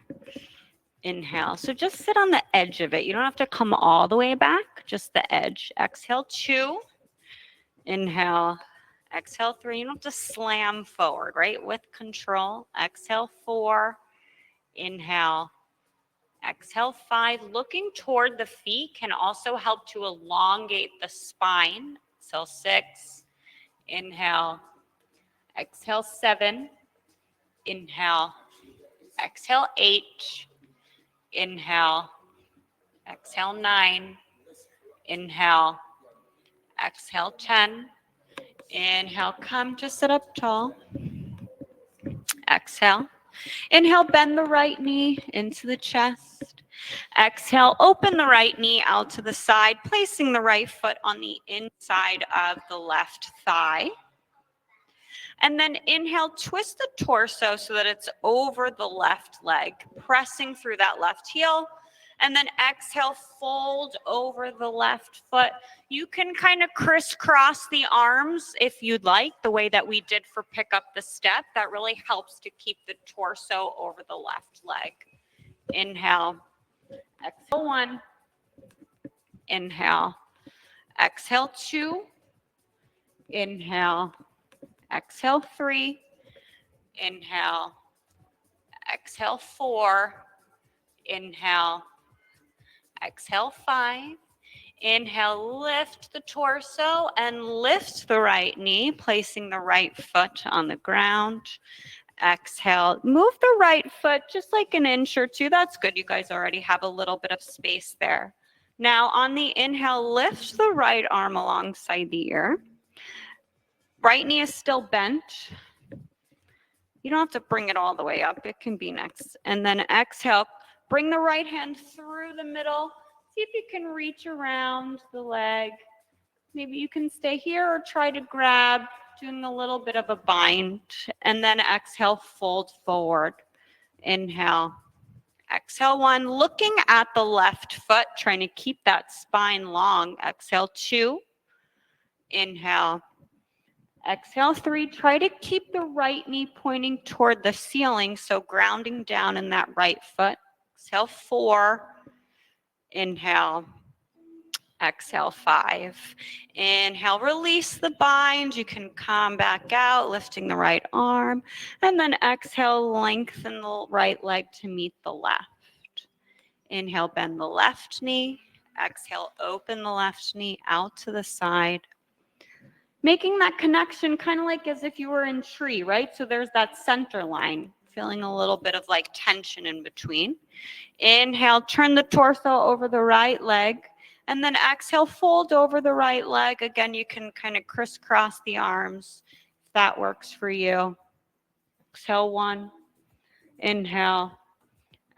Inhale. So just sit on the edge of it. You don't have to come all the way back, just the edge. Exhale 2. Inhale. Exhale 3. You don't have to slam forward, right? With control. Exhale 4. Inhale. Exhale 5. Looking toward the feet can also help to elongate the spine. Exhale 6. Inhale. Exhale 7. Inhale. Exhale 8. Inhale. Exhale 9. Inhale. Exhale 10. Inhale, come to sit up tall. Exhale. Inhale, bend the right knee into the chest. Exhale, open the right knee out to the side, placing the right foot on the inside of the left thigh. And then inhale, twist the torso so that it's over the left leg, pressing through that left heel. And then exhale, fold over the left foot. You can kind of crisscross the arms if you'd like, the way that we did for pick up the step. That really helps to keep the torso over the left leg. Inhale, exhale 1. Inhale, exhale 2. Inhale, exhale 3. Inhale, exhale 4. Inhale, exhale 5. Inhale, lift the torso and lift the right knee, placing the right foot on the ground. Exhale, move the right foot just like an inch or 2. That's good. You guys already have a little bit of space there. Now on the inhale, lift the right arm alongside the ear. Right knee is still bent. You don't have to bring it all the way up. It can be next. And then exhale, bring the right hand through the middle. See if you can reach around the leg. Maybe you can stay here or try to grab, doing a little bit of a bind. And then exhale, fold forward. Inhale. Exhale 1, looking at the left foot, trying to keep that spine long. Exhale 2. Inhale. Exhale 3, try to keep the right knee pointing toward the ceiling, so grounding down in that right foot. Exhale 4. Inhale. Exhale, 5. Inhale, release the bind. You can come back out, lifting the right arm. And then exhale, lengthen the right leg to meet the left. Inhale, bend the left knee. Exhale, open the left knee out to the side. Making that connection kind of like as if you were in tree, right? So there's that center line, feeling a little bit of like tension in between. Inhale, turn the torso over the right leg. And then exhale, fold over the right leg. Again, you can kind of crisscross the arms if that works for you. Exhale, 1. Inhale.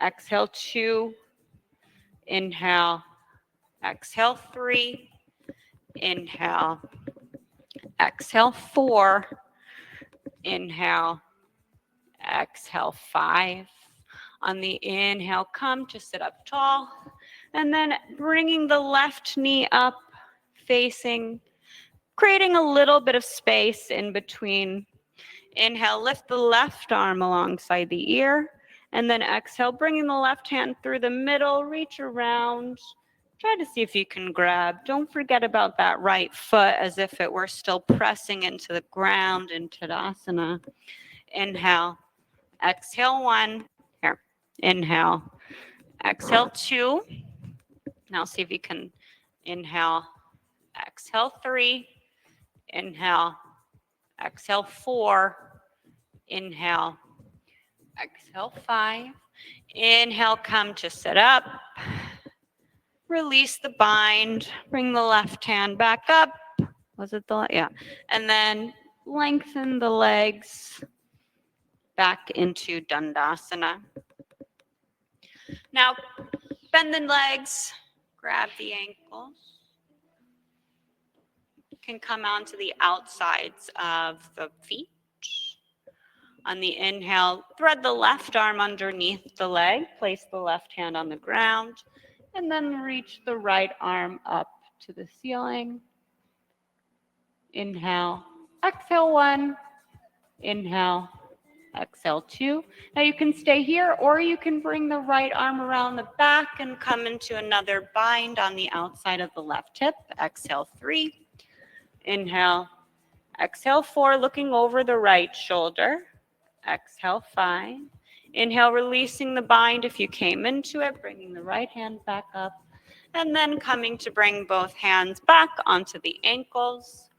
Exhale, 2. Inhale. Exhale, 3. Inhale. Exhale, 4. Inhale. Exhale, 5. On the inhale, come to sit up tall. And then bringing the left knee up, facing, creating a little bit of space in between. Inhale, lift the left arm alongside the ear. And then exhale, bringing the left hand through the middle, reach around. Try to see if you can grab. Don't forget about that right foot as if it were still pressing into the ground in Tadasana. Inhale, exhale, 1. Here, inhale, exhale, 2. Now see if you can inhale, exhale, 3. Inhale, exhale, 4. Inhale, exhale, 5. Inhale, come to sit up. Release the bind. Bring the left hand back up. Was it the, yeah. And then lengthen the legs back into Dandasana. Now, bend the legs, grab the ankles. You can come onto the outsides of the feet. On the inhale, thread the left arm underneath the leg, place the left hand on the ground, and then reach the right arm up to the ceiling. Inhale, exhale, 1. Inhale, exhale, 2. Now you can stay here, or you can bring the right arm around the back and come into another bind on the outside of the left hip. Exhale, 3. Inhale, exhale, 4, looking over the right shoulder. Exhale, 5. Inhale, releasing the bind if you came into it, bringing the right hand back up, and then coming to bring both hands back onto the ankles.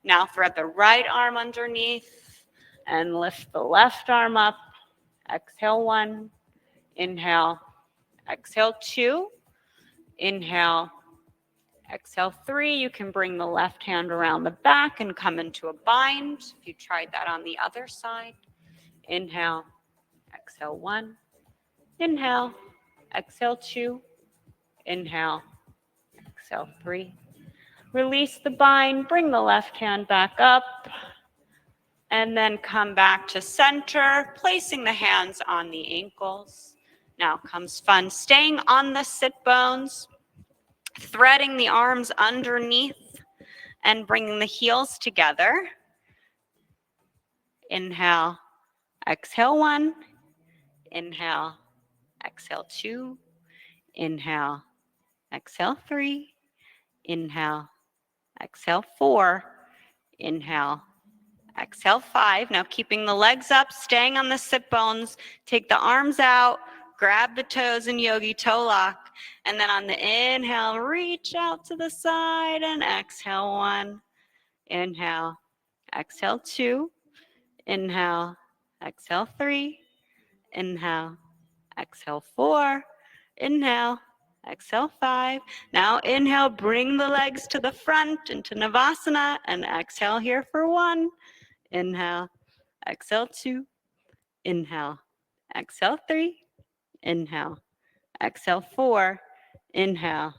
Now thread the right arm underneath and lift the left arm up. Exhale, 1. Inhale, exhale, 2. Inhale, exhale, 3. You can bring the left hand around the back and come into a bind. If you tried that on the other side. Inhale, exhale, 1. Inhale, exhale, 2. Inhale, exhale, 3. Release the bind, bring the left hand back up, and then come back to center, placing the hands on the ankles. Now comes fun, staying on the sit bones, threading the arms underneath, and bringing the heels together. Inhale, exhale, 1. Inhale, exhale, 2. Inhale, exhale, 3. Inhale, exhale, 4. Inhale, exhale, 5. Now keeping the legs up, staying on the sit bones. Take the arms out, grab the toes in yogi toe lock. And then on the inhale, reach out to the side and exhale, 1. Inhale, exhale, 2. Inhale, exhale, 3. Inhale, exhale, 4. Inhale, exhale, 5. Now inhale, bring the legs to the front into Navasana, and exhale here for 1. Inhale, exhale, 2. Inhale, exhale, 3. Inhale, exhale, 4. Inhale,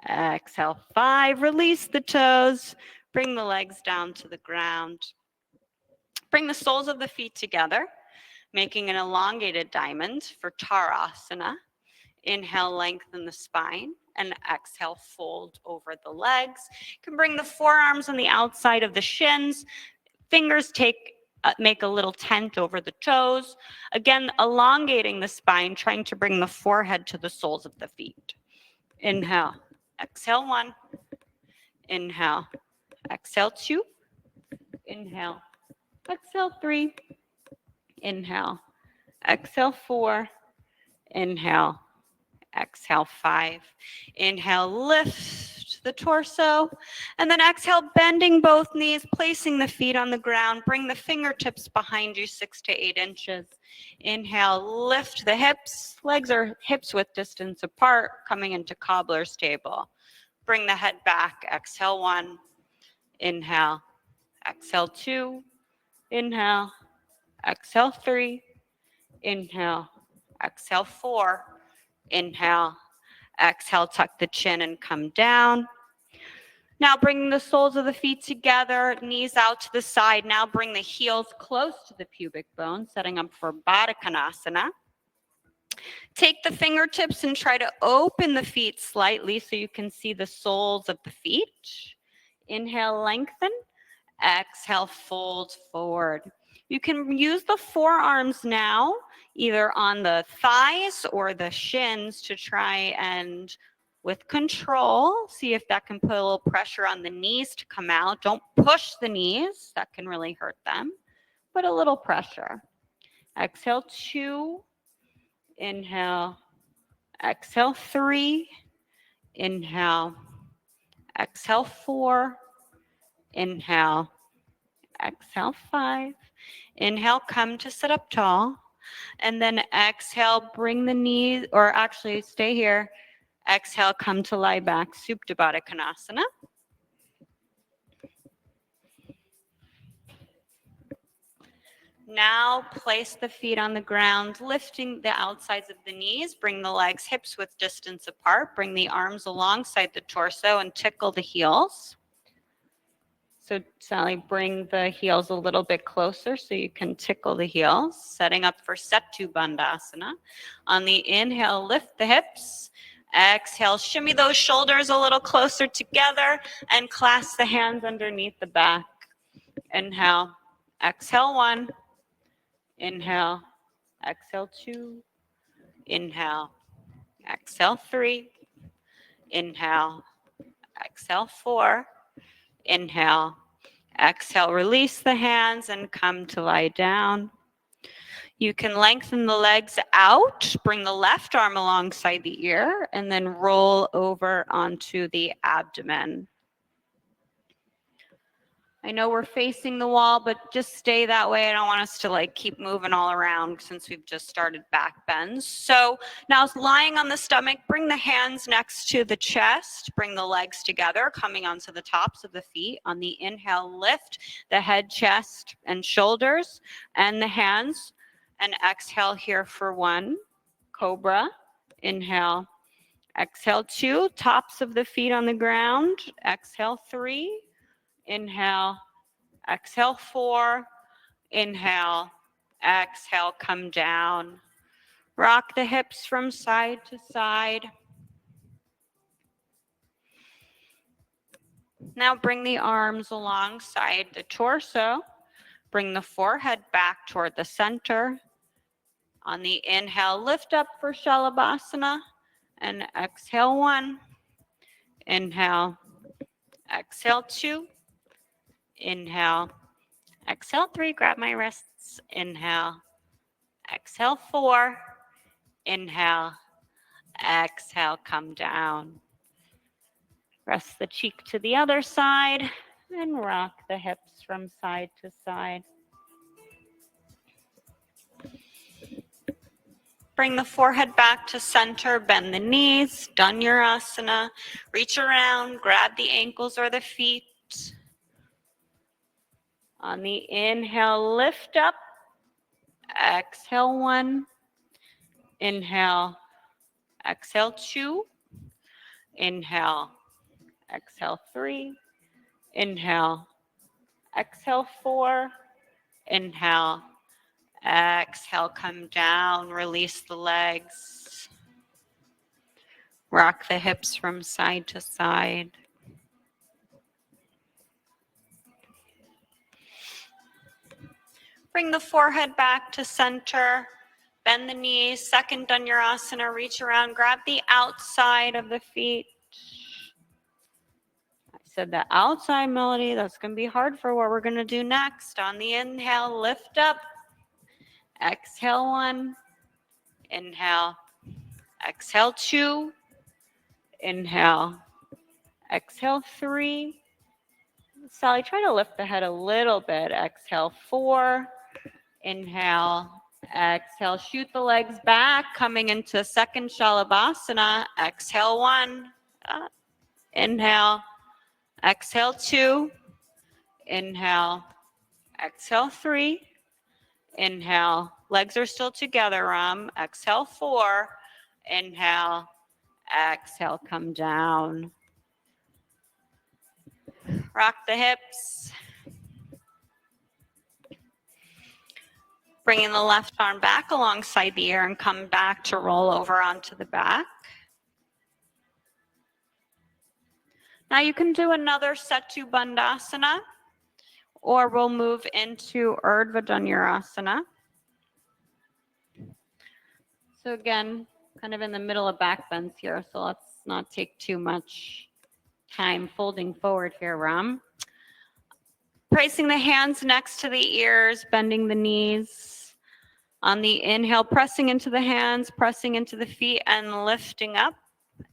exhale, 5. Release the toes. Bring the legs down to the ground. Bring the soles of the feet together, making an elongated diamond for Tarasana. Inhale, lengthen the spine, and exhale, fold over the legs. You can bring the forearms on the outside of the shins. Fingers make a little tent over the toes. Again, elongating the spine, trying to bring the forehead to the soles of the feet. Inhale, Exhale 1. Inhale. Exhale 2. Inhale. Exhale 3. Inhale. Exhale 4. Inhale. Exhale 5. Inhale, lift the torso. And then exhale, bending both knees, placing the feet on the ground. Bring the fingertips behind you 6 to 8 inches. Inhale, lift the hips. Legs are hips width distance apart, coming into cobbler's table. Bring the head back. Exhale 1. Inhale. Exhale 2. Inhale. Exhale 3. Inhale. Exhale 4. Inhale. Exhale, tuck the chin and come down. Now bring the soles of the feet together, knees out to the side. Now bring the heels close to the pubic bone, setting up for Baddha Konasana. Take the fingertips and try to open the feet slightly so you can see the soles of the feet. Inhale, lengthen. Exhale, fold forward. You can use the forearms now, either on the thighs or the shins, to try and, with control, see if that can put a little pressure on the knees to come out. Don't push the knees, that can really hurt them. Put a little pressure. Exhale 2, inhale. Exhale 3, inhale. Exhale 4, inhale. Exhale 5. Inhale, come to sit up tall. And then exhale, bring the knees, or actually stay here. Exhale, come to lie back, Supta Baddha Konasana. Now place the feet on the ground, lifting the outsides of the knees. Bring the legs hips width distance apart. Bring the arms alongside the torso and tickle the heels. So Sally, bring the heels a little bit closer so you can tickle the heels, setting up for Setu Bandhasana. On the inhale, lift the hips. Exhale, shimmy those shoulders a little closer together and clasp the hands underneath the back. Inhale, exhale 1. Inhale, exhale 2. Inhale, exhale 3. Inhale, exhale 4. Inhale. Exhale, release the hands and come to lie down. You can lengthen the legs out, bring the left arm alongside the ear, and then roll over onto the abdomen. I know we're facing the wall, but just stay that way. I don't want us to keep moving all around since we've just started back bends. So now lying on the stomach, bring the hands next to the chest, bring the legs together, coming onto the tops of the feet. On the inhale, lift the head, chest, and shoulders, and the hands. And exhale here for 1, cobra. Inhale. Exhale 2, tops of the feet on the ground. Exhale 3. Inhale, exhale 4, inhale, exhale, come down. Rock the hips from side to side. Now bring the arms alongside the torso. Bring the forehead back toward the center. On the inhale, lift up for Shalabhasana. And exhale 1. Inhale, exhale 2. Inhale, exhale 3, grab my wrists. Inhale, exhale 4. Inhale, exhale, come down. Rest the cheek to the other side and rock the hips from side to side. Bring the forehead back to center, bend the knees, Dhanurasana. Reach around, grab the ankles or the feet. On the inhale, lift up. Exhale 1. Inhale. Exhale 2. Inhale. Exhale 3. Inhale. Exhale 4. Inhale. Exhale, come down. Release the legs. Rock the hips from side to side. Bring the forehead back to center. Bend the knees. Second Dhanurasana. Reach around. Grab the outside of the feet. said the outside melody. That's going to be hard for what we're going to do next. On the inhale, lift up. Exhale 1. Inhale. Exhale 2. Inhale. Exhale 3. Sally, try to lift the head a little bit. Exhale 4. Inhale. Exhale, shoot the legs back, coming into second Shalabhasana. Exhale 1. Inhale. Exhale 2. Inhale. Exhale 3. Inhale. Legs are still together, Exhale 4. Inhale. Exhale, come down. Rock the hips. Bringing the left arm back alongside the ear and come back to roll over onto the back. Now you can do another Setu Bandhasana, or we'll move into Urdhva Dhanurasana. So again, kind of in the middle of back bends here, so let's not take too much time folding forward here, Ram. Placing the hands next to the ears, bending the knees. On the inhale, pressing into the hands, pressing into the feet, and lifting up.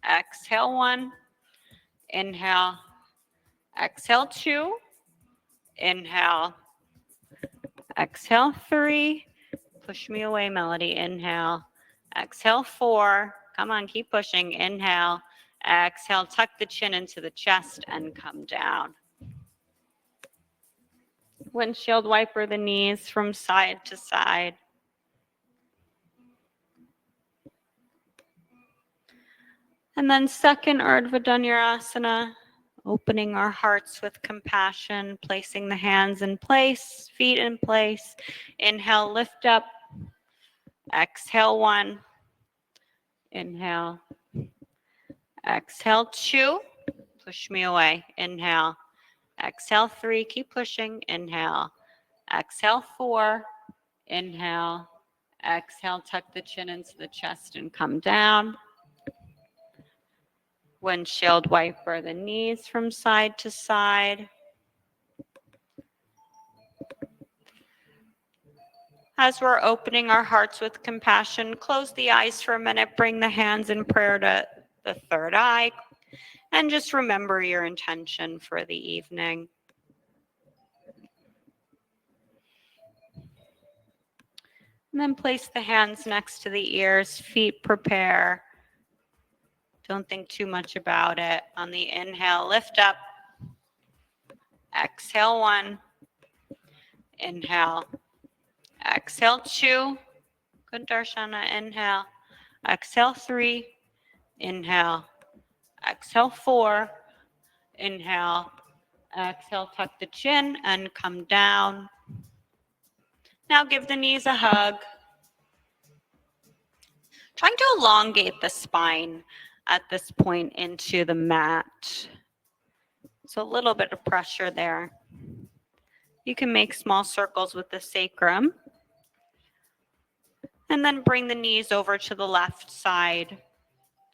Exhale 1. Inhale. Exhale 2. Inhale. Exhale 3. Push me away, Melody. Inhale. Exhale 4. Come on, keep pushing. Inhale. Exhale, tuck the chin into the chest and come down. Windshield wiper the knees from side to side. And then second Urdhva Dhanurasana, opening our hearts with compassion, placing the hands in place, feet in place. Inhale, lift up. Exhale 1. Inhale. Exhale 2. Push me away. Inhale. Exhale 3. Keep pushing. Inhale. Exhale 4. Inhale. Exhale, tuck the chin into the chest and come down. Windshield wiper the knees from side to side. As we're opening our hearts with compassion, close the eyes for a minute, bring the hands in prayer to the third eye, and just remember your intention for the evening. And then place the hands next to the ears, feet prepare. Don't think too much about it. On the inhale, lift up. Exhale 1. Inhale. Exhale 2. Good darshana. Inhale. Exhale 3. Inhale. Exhale 4. Inhale. Exhale, tuck the chin and come down. Now give the knees a hug. Trying to elongate the spine at this point into the mat. So a little bit of pressure there. You can make small circles with the sacrum. And then bring the knees over to the left side.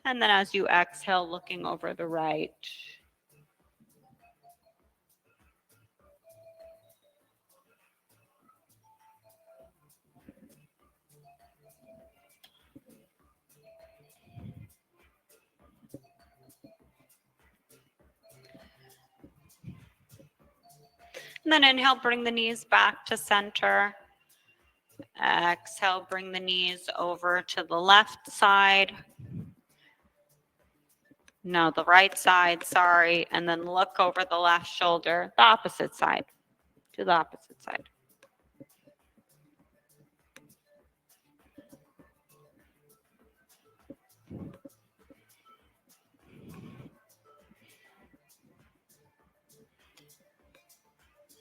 And then as you exhale, looking over the right. And then inhale, bring the knees back to center. Exhale, bring the knees over to the left side. No, the right side, sorry. And then look over the left shoulder, the opposite side, to the opposite side.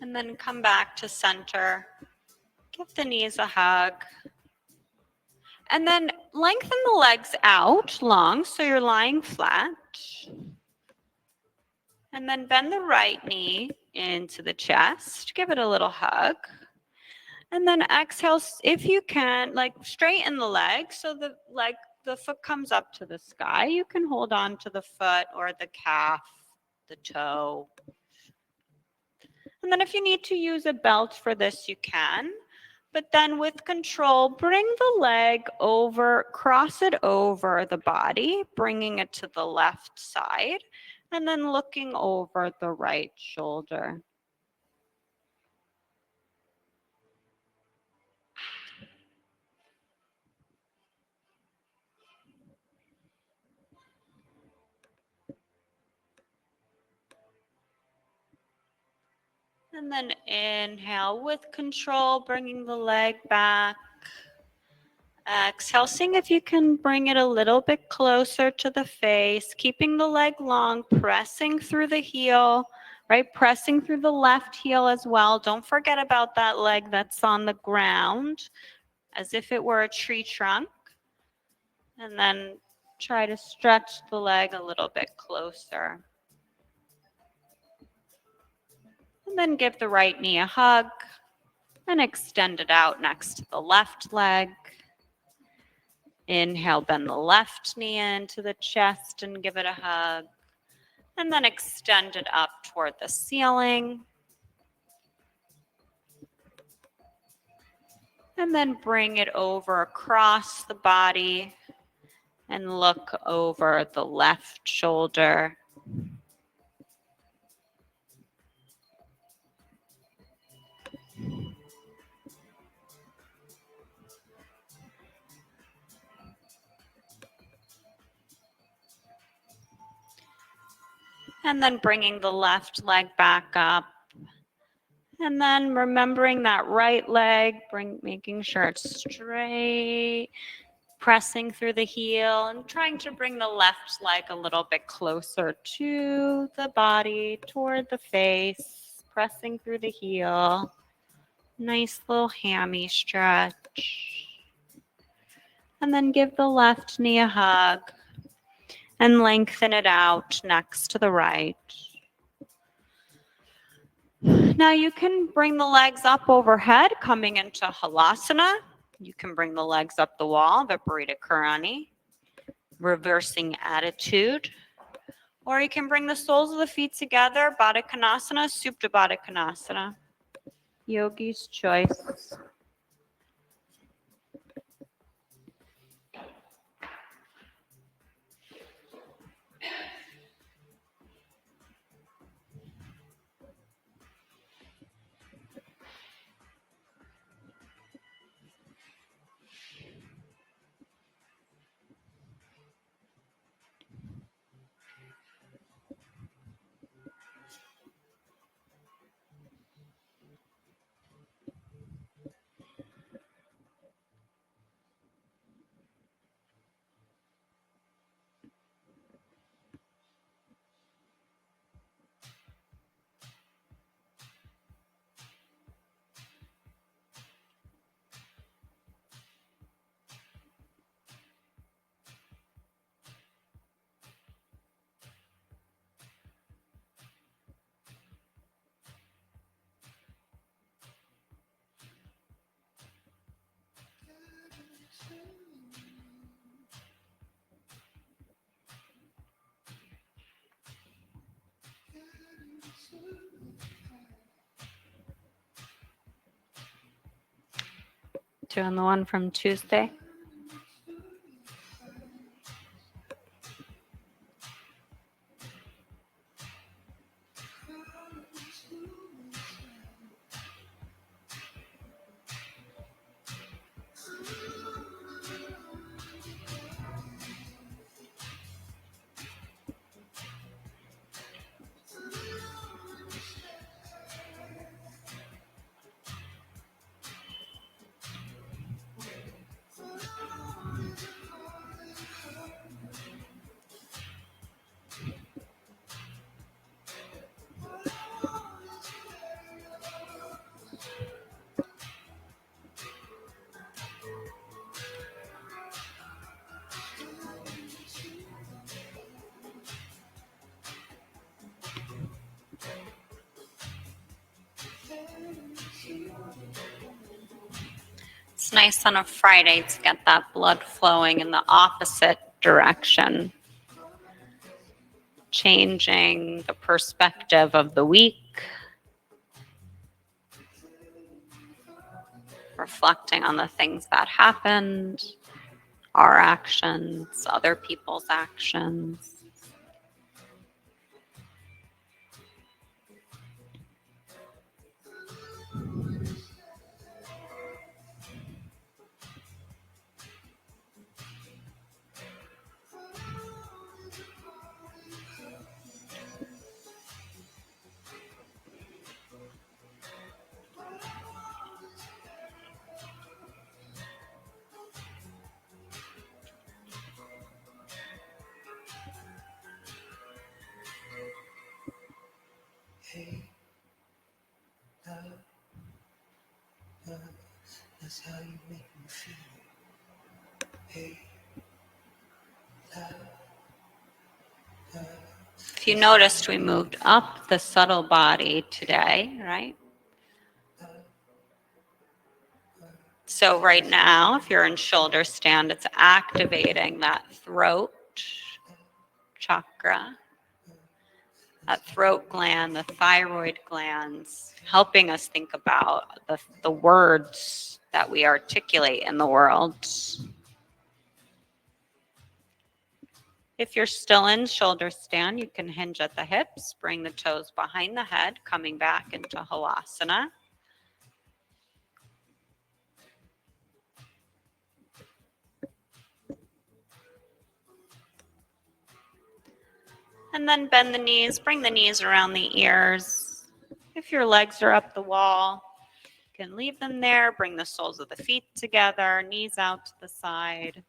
And then come back to center. Give the knees a hug. And then lengthen the legs out long so you're lying flat. And then bend the right knee into the chest. Give it a little hug. And then exhale, if you can, like straighten the leg so the foot comes up to the sky. You can hold on to the foot or the calf. the toe. And then if you need to use a belt for this, you can. But then with control, bring the leg over, cross it over the body, bringing it to the left side, and then looking over the right shoulder. And then inhale with control, bringing the leg back. Exhale, seeing if you can bring it a little bit closer to the face, keeping the leg long, pressing through the heel, right? Pressing through the left heel as well. Don't forget about that leg that's on the ground, as if it were a tree trunk. And then try to stretch the leg a little bit closer. And then give the right knee a hug and extend it out next to the left leg. Inhale, bend the left knee into the chest and give it a hug. And then extend it up toward the ceiling. And then bring it over across the body and look over the left shoulder. And then bringing the left leg back up. And then remembering that right leg, making sure it's straight, pressing through the heel and trying to bring the left leg a little bit closer to the body, toward the face, pressing through the heel. Nice little hammy stretch. And then give the left knee a hug and lengthen it out next to the right. Now you can bring the legs up overhead, coming into Halasana. You can bring the legs up the wall, Viparita Karani, reversing attitude. Or you can bring the soles of the feet together, Baddha Konasana, Supta Baddha Konasana. Yogi's choice. Doing the one from Tuesday. It's nice on a Friday to get that blood flowing in the opposite direction. changing the perspective of the week, reflecting on the things that happened, our actions, other people's actions. Hey, love, love, that's how you make me feel. Hey, love, love. If you noticed, we moved up the subtle body today, right? So right now, if you're in shoulder stand, it's activating that throat chakra, that throat gland, the thyroid glands, helping us think about the words that we articulate in the world. If you're still in shoulder stand, you can hinge at the hips, bring the toes behind the head, coming back into Halasana. And then bend the knees, bring the knees around the ears. If your legs are up the wall, you can leave them there, bring the soles of the feet together, knees out to the side.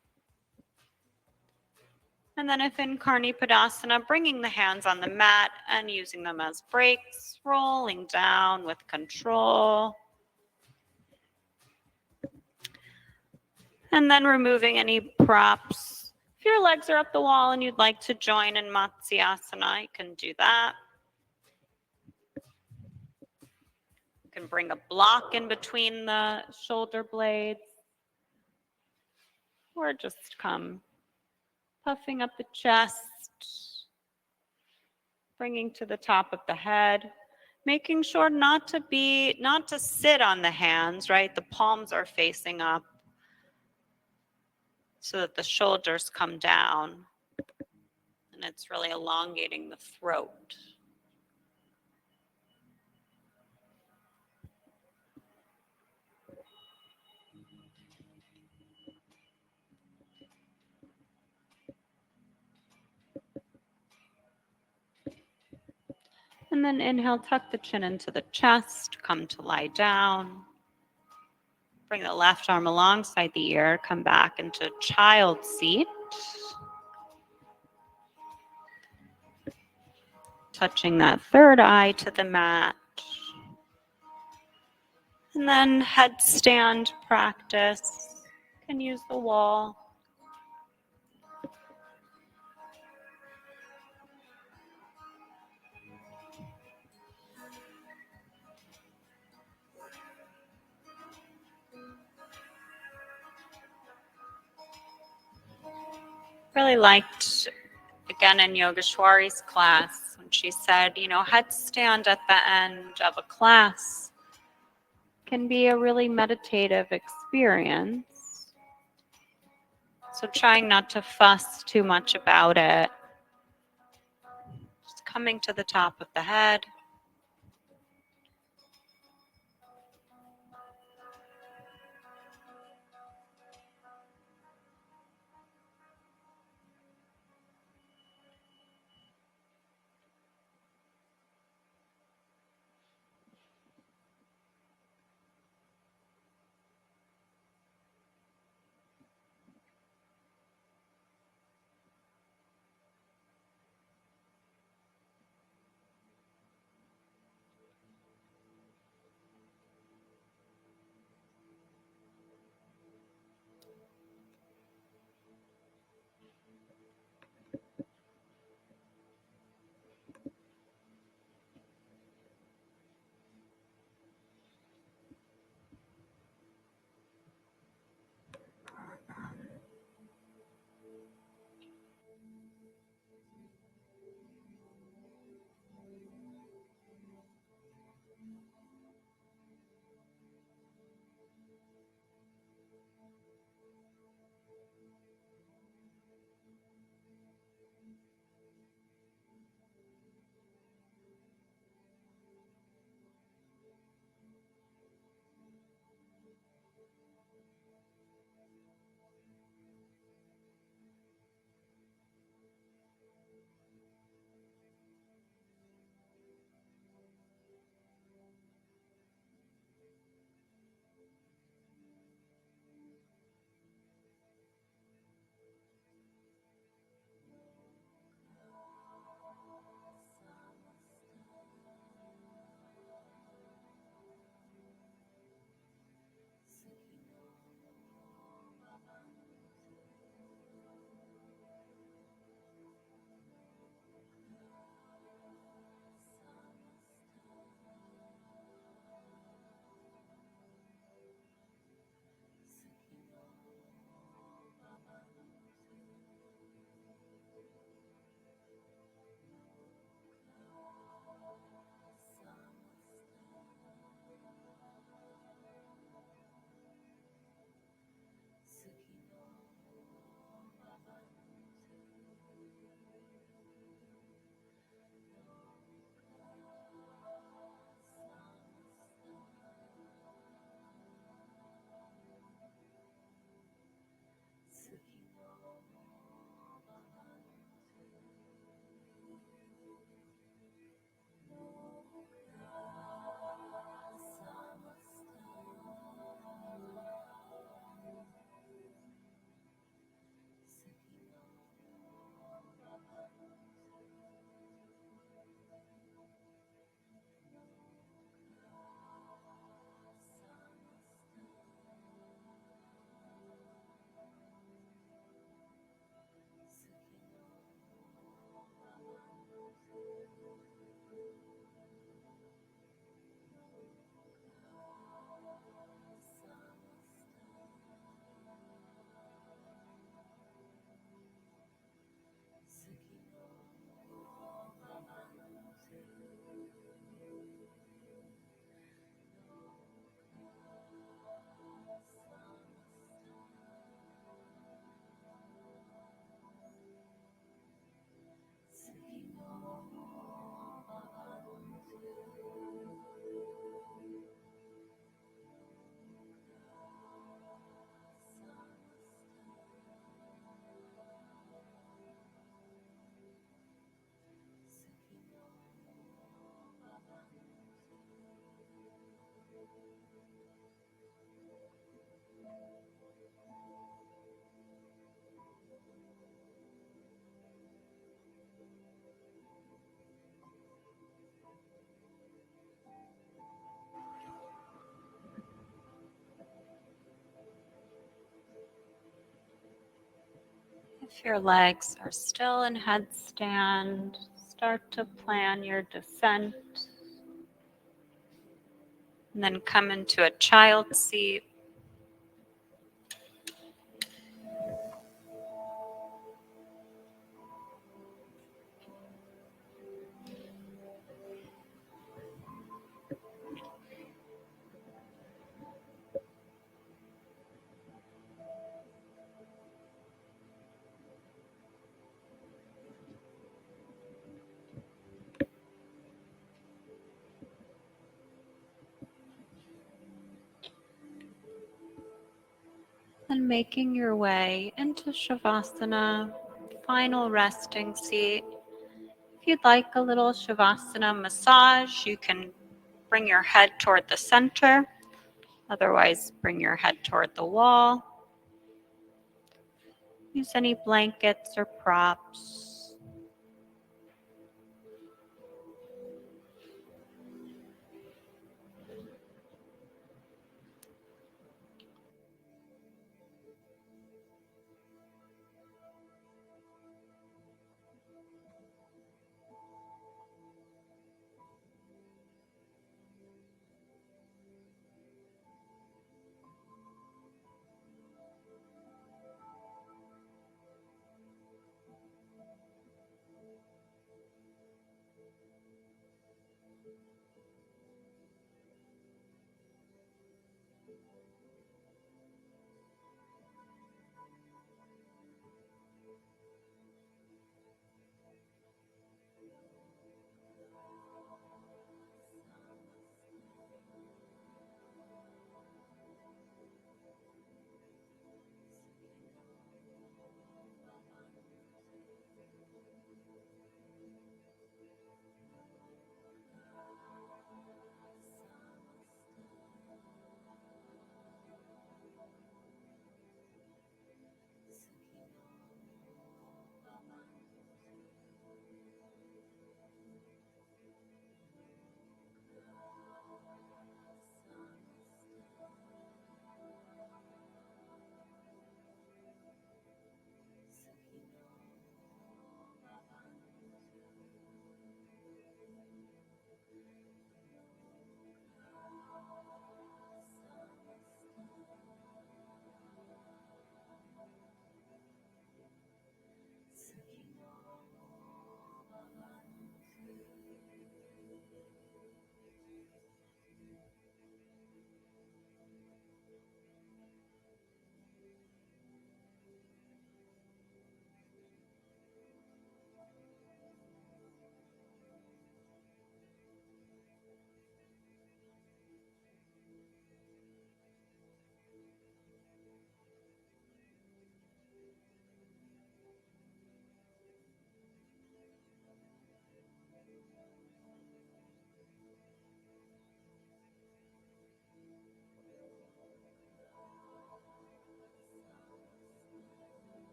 And then if in Karni Padasana, bringing the hands on the mat and using them as brakes, rolling down with control. And then removing any props. If your legs are up the wall and you'd like to join in Matsyasana, you can do that. You can bring a block in between the shoulder blades. Or just come puffing up the chest, bringing to the top of the head, making sure not to sit on the hands, right? The palms are facing up so that the shoulders come down and it's really elongating the throat. And then inhale, tuck the chin into the chest, come to lie down. Bring the left arm alongside the ear, come back into child seat. Touching that third eye to the mat. And then headstand practice. You can use the wall. Really liked, again, in Yogeshwari's class, when she said, headstand at the end of a class can be a really meditative experience. So trying not to fuss too much about it. Just coming to the top of the head. If your legs are still in headstand, start to plan your descent. And then come into a child seat. And making your way into Shavasana, final resting seat. If you'd like a little Shavasana massage, you can bring your head toward the center. Otherwise, bring your head toward the wall. Use any blankets or props.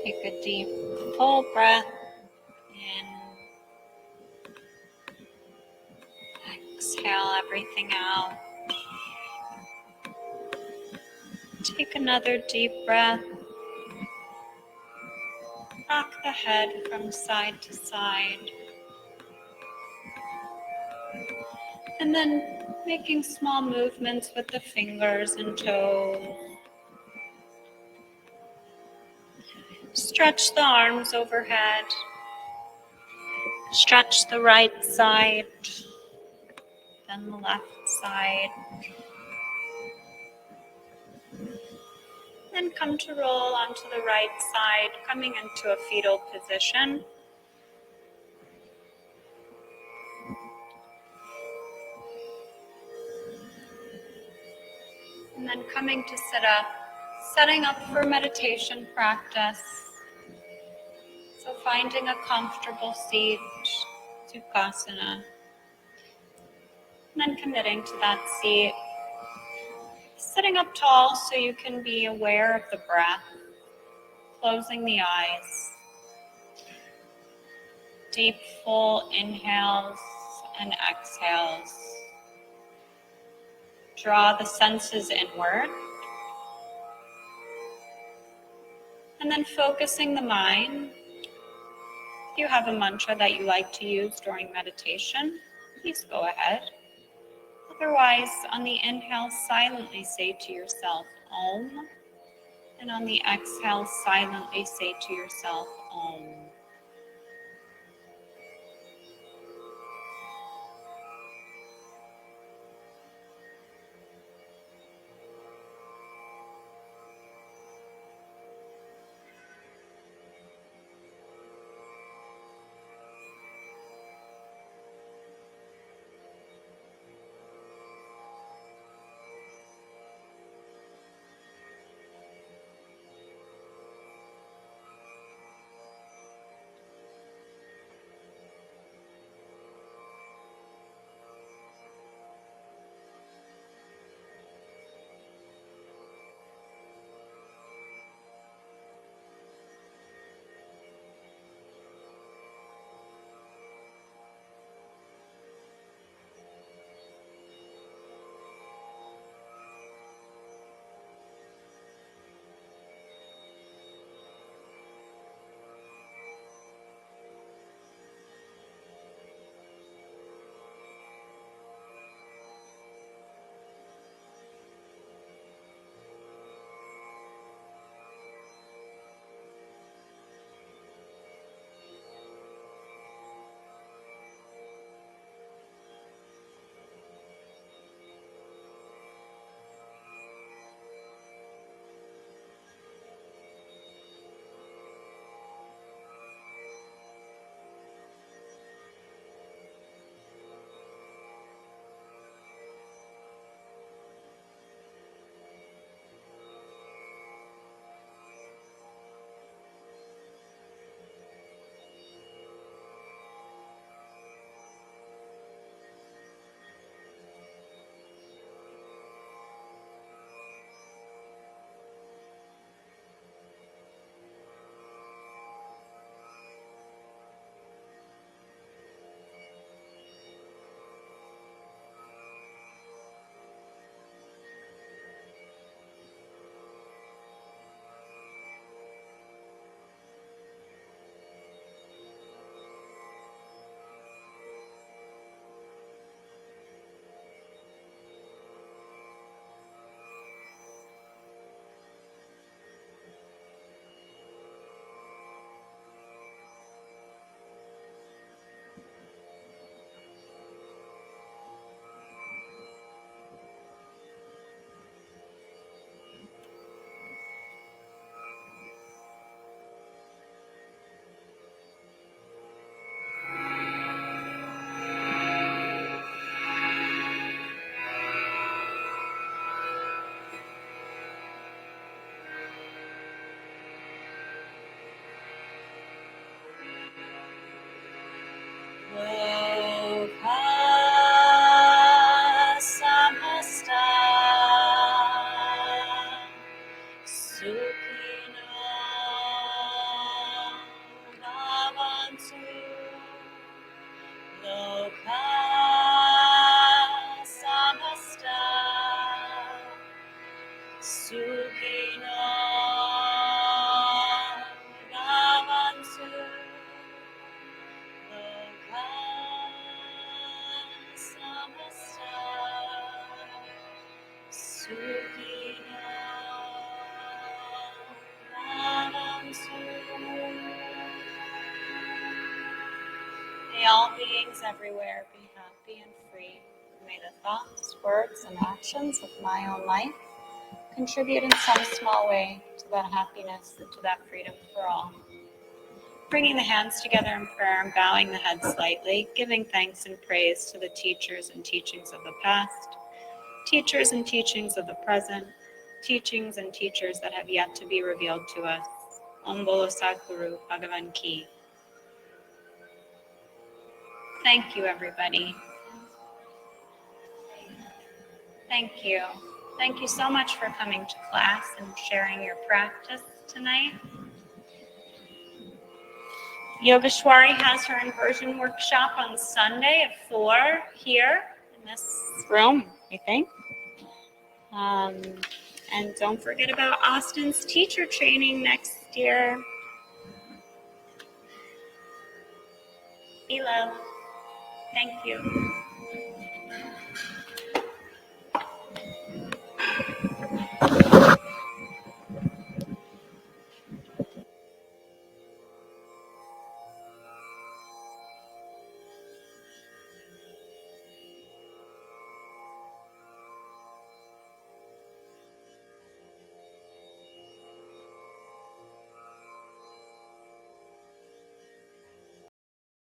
Take a deep, full breath in. Exhale everything out. Take another deep breath. Rock the head from side to side. And then making small movements with the fingers and toes. Stretch the arms overhead. Stretch the right side, then the left side. Then come to roll onto the right side, coming into a fetal position. And then coming to sit up, setting up for meditation practice. So finding a comfortable seat, Sukhasana. And then committing to that seat. Sitting up tall so you can be aware of the breath. Closing the eyes. Deep, full inhales and exhales. Draw the senses inward. And then focusing the mind. If you have a mantra that you like to use during meditation, please go ahead. Otherwise, on the inhale, silently say to yourself, Om. And on the exhale, silently say to yourself, Om. Sukhino bhavantu loka samasta Sukhino bhavantu loka samasta Sukhino bhavantu. May all beings everywhere be happy and free. May the thoughts, words, and actions of my own life contribute in some small way to that happiness and to that freedom for all. Bringing the hands together in prayer and bowing the head slightly, giving thanks and praise to the teachers and teachings of the past, teachers and teachings of the present, teachings and teachers that have yet to be revealed to us. Om Bolo Sadhguru Bhagavan Ki. Thank you, everybody. Thank you. Thank you so much for coming to class and sharing your practice tonight. Yogeshwari has her inversion workshop on Sunday at 4 here in this room, I think. And don't forget about Austin's teacher training next year. Be love. Thank you.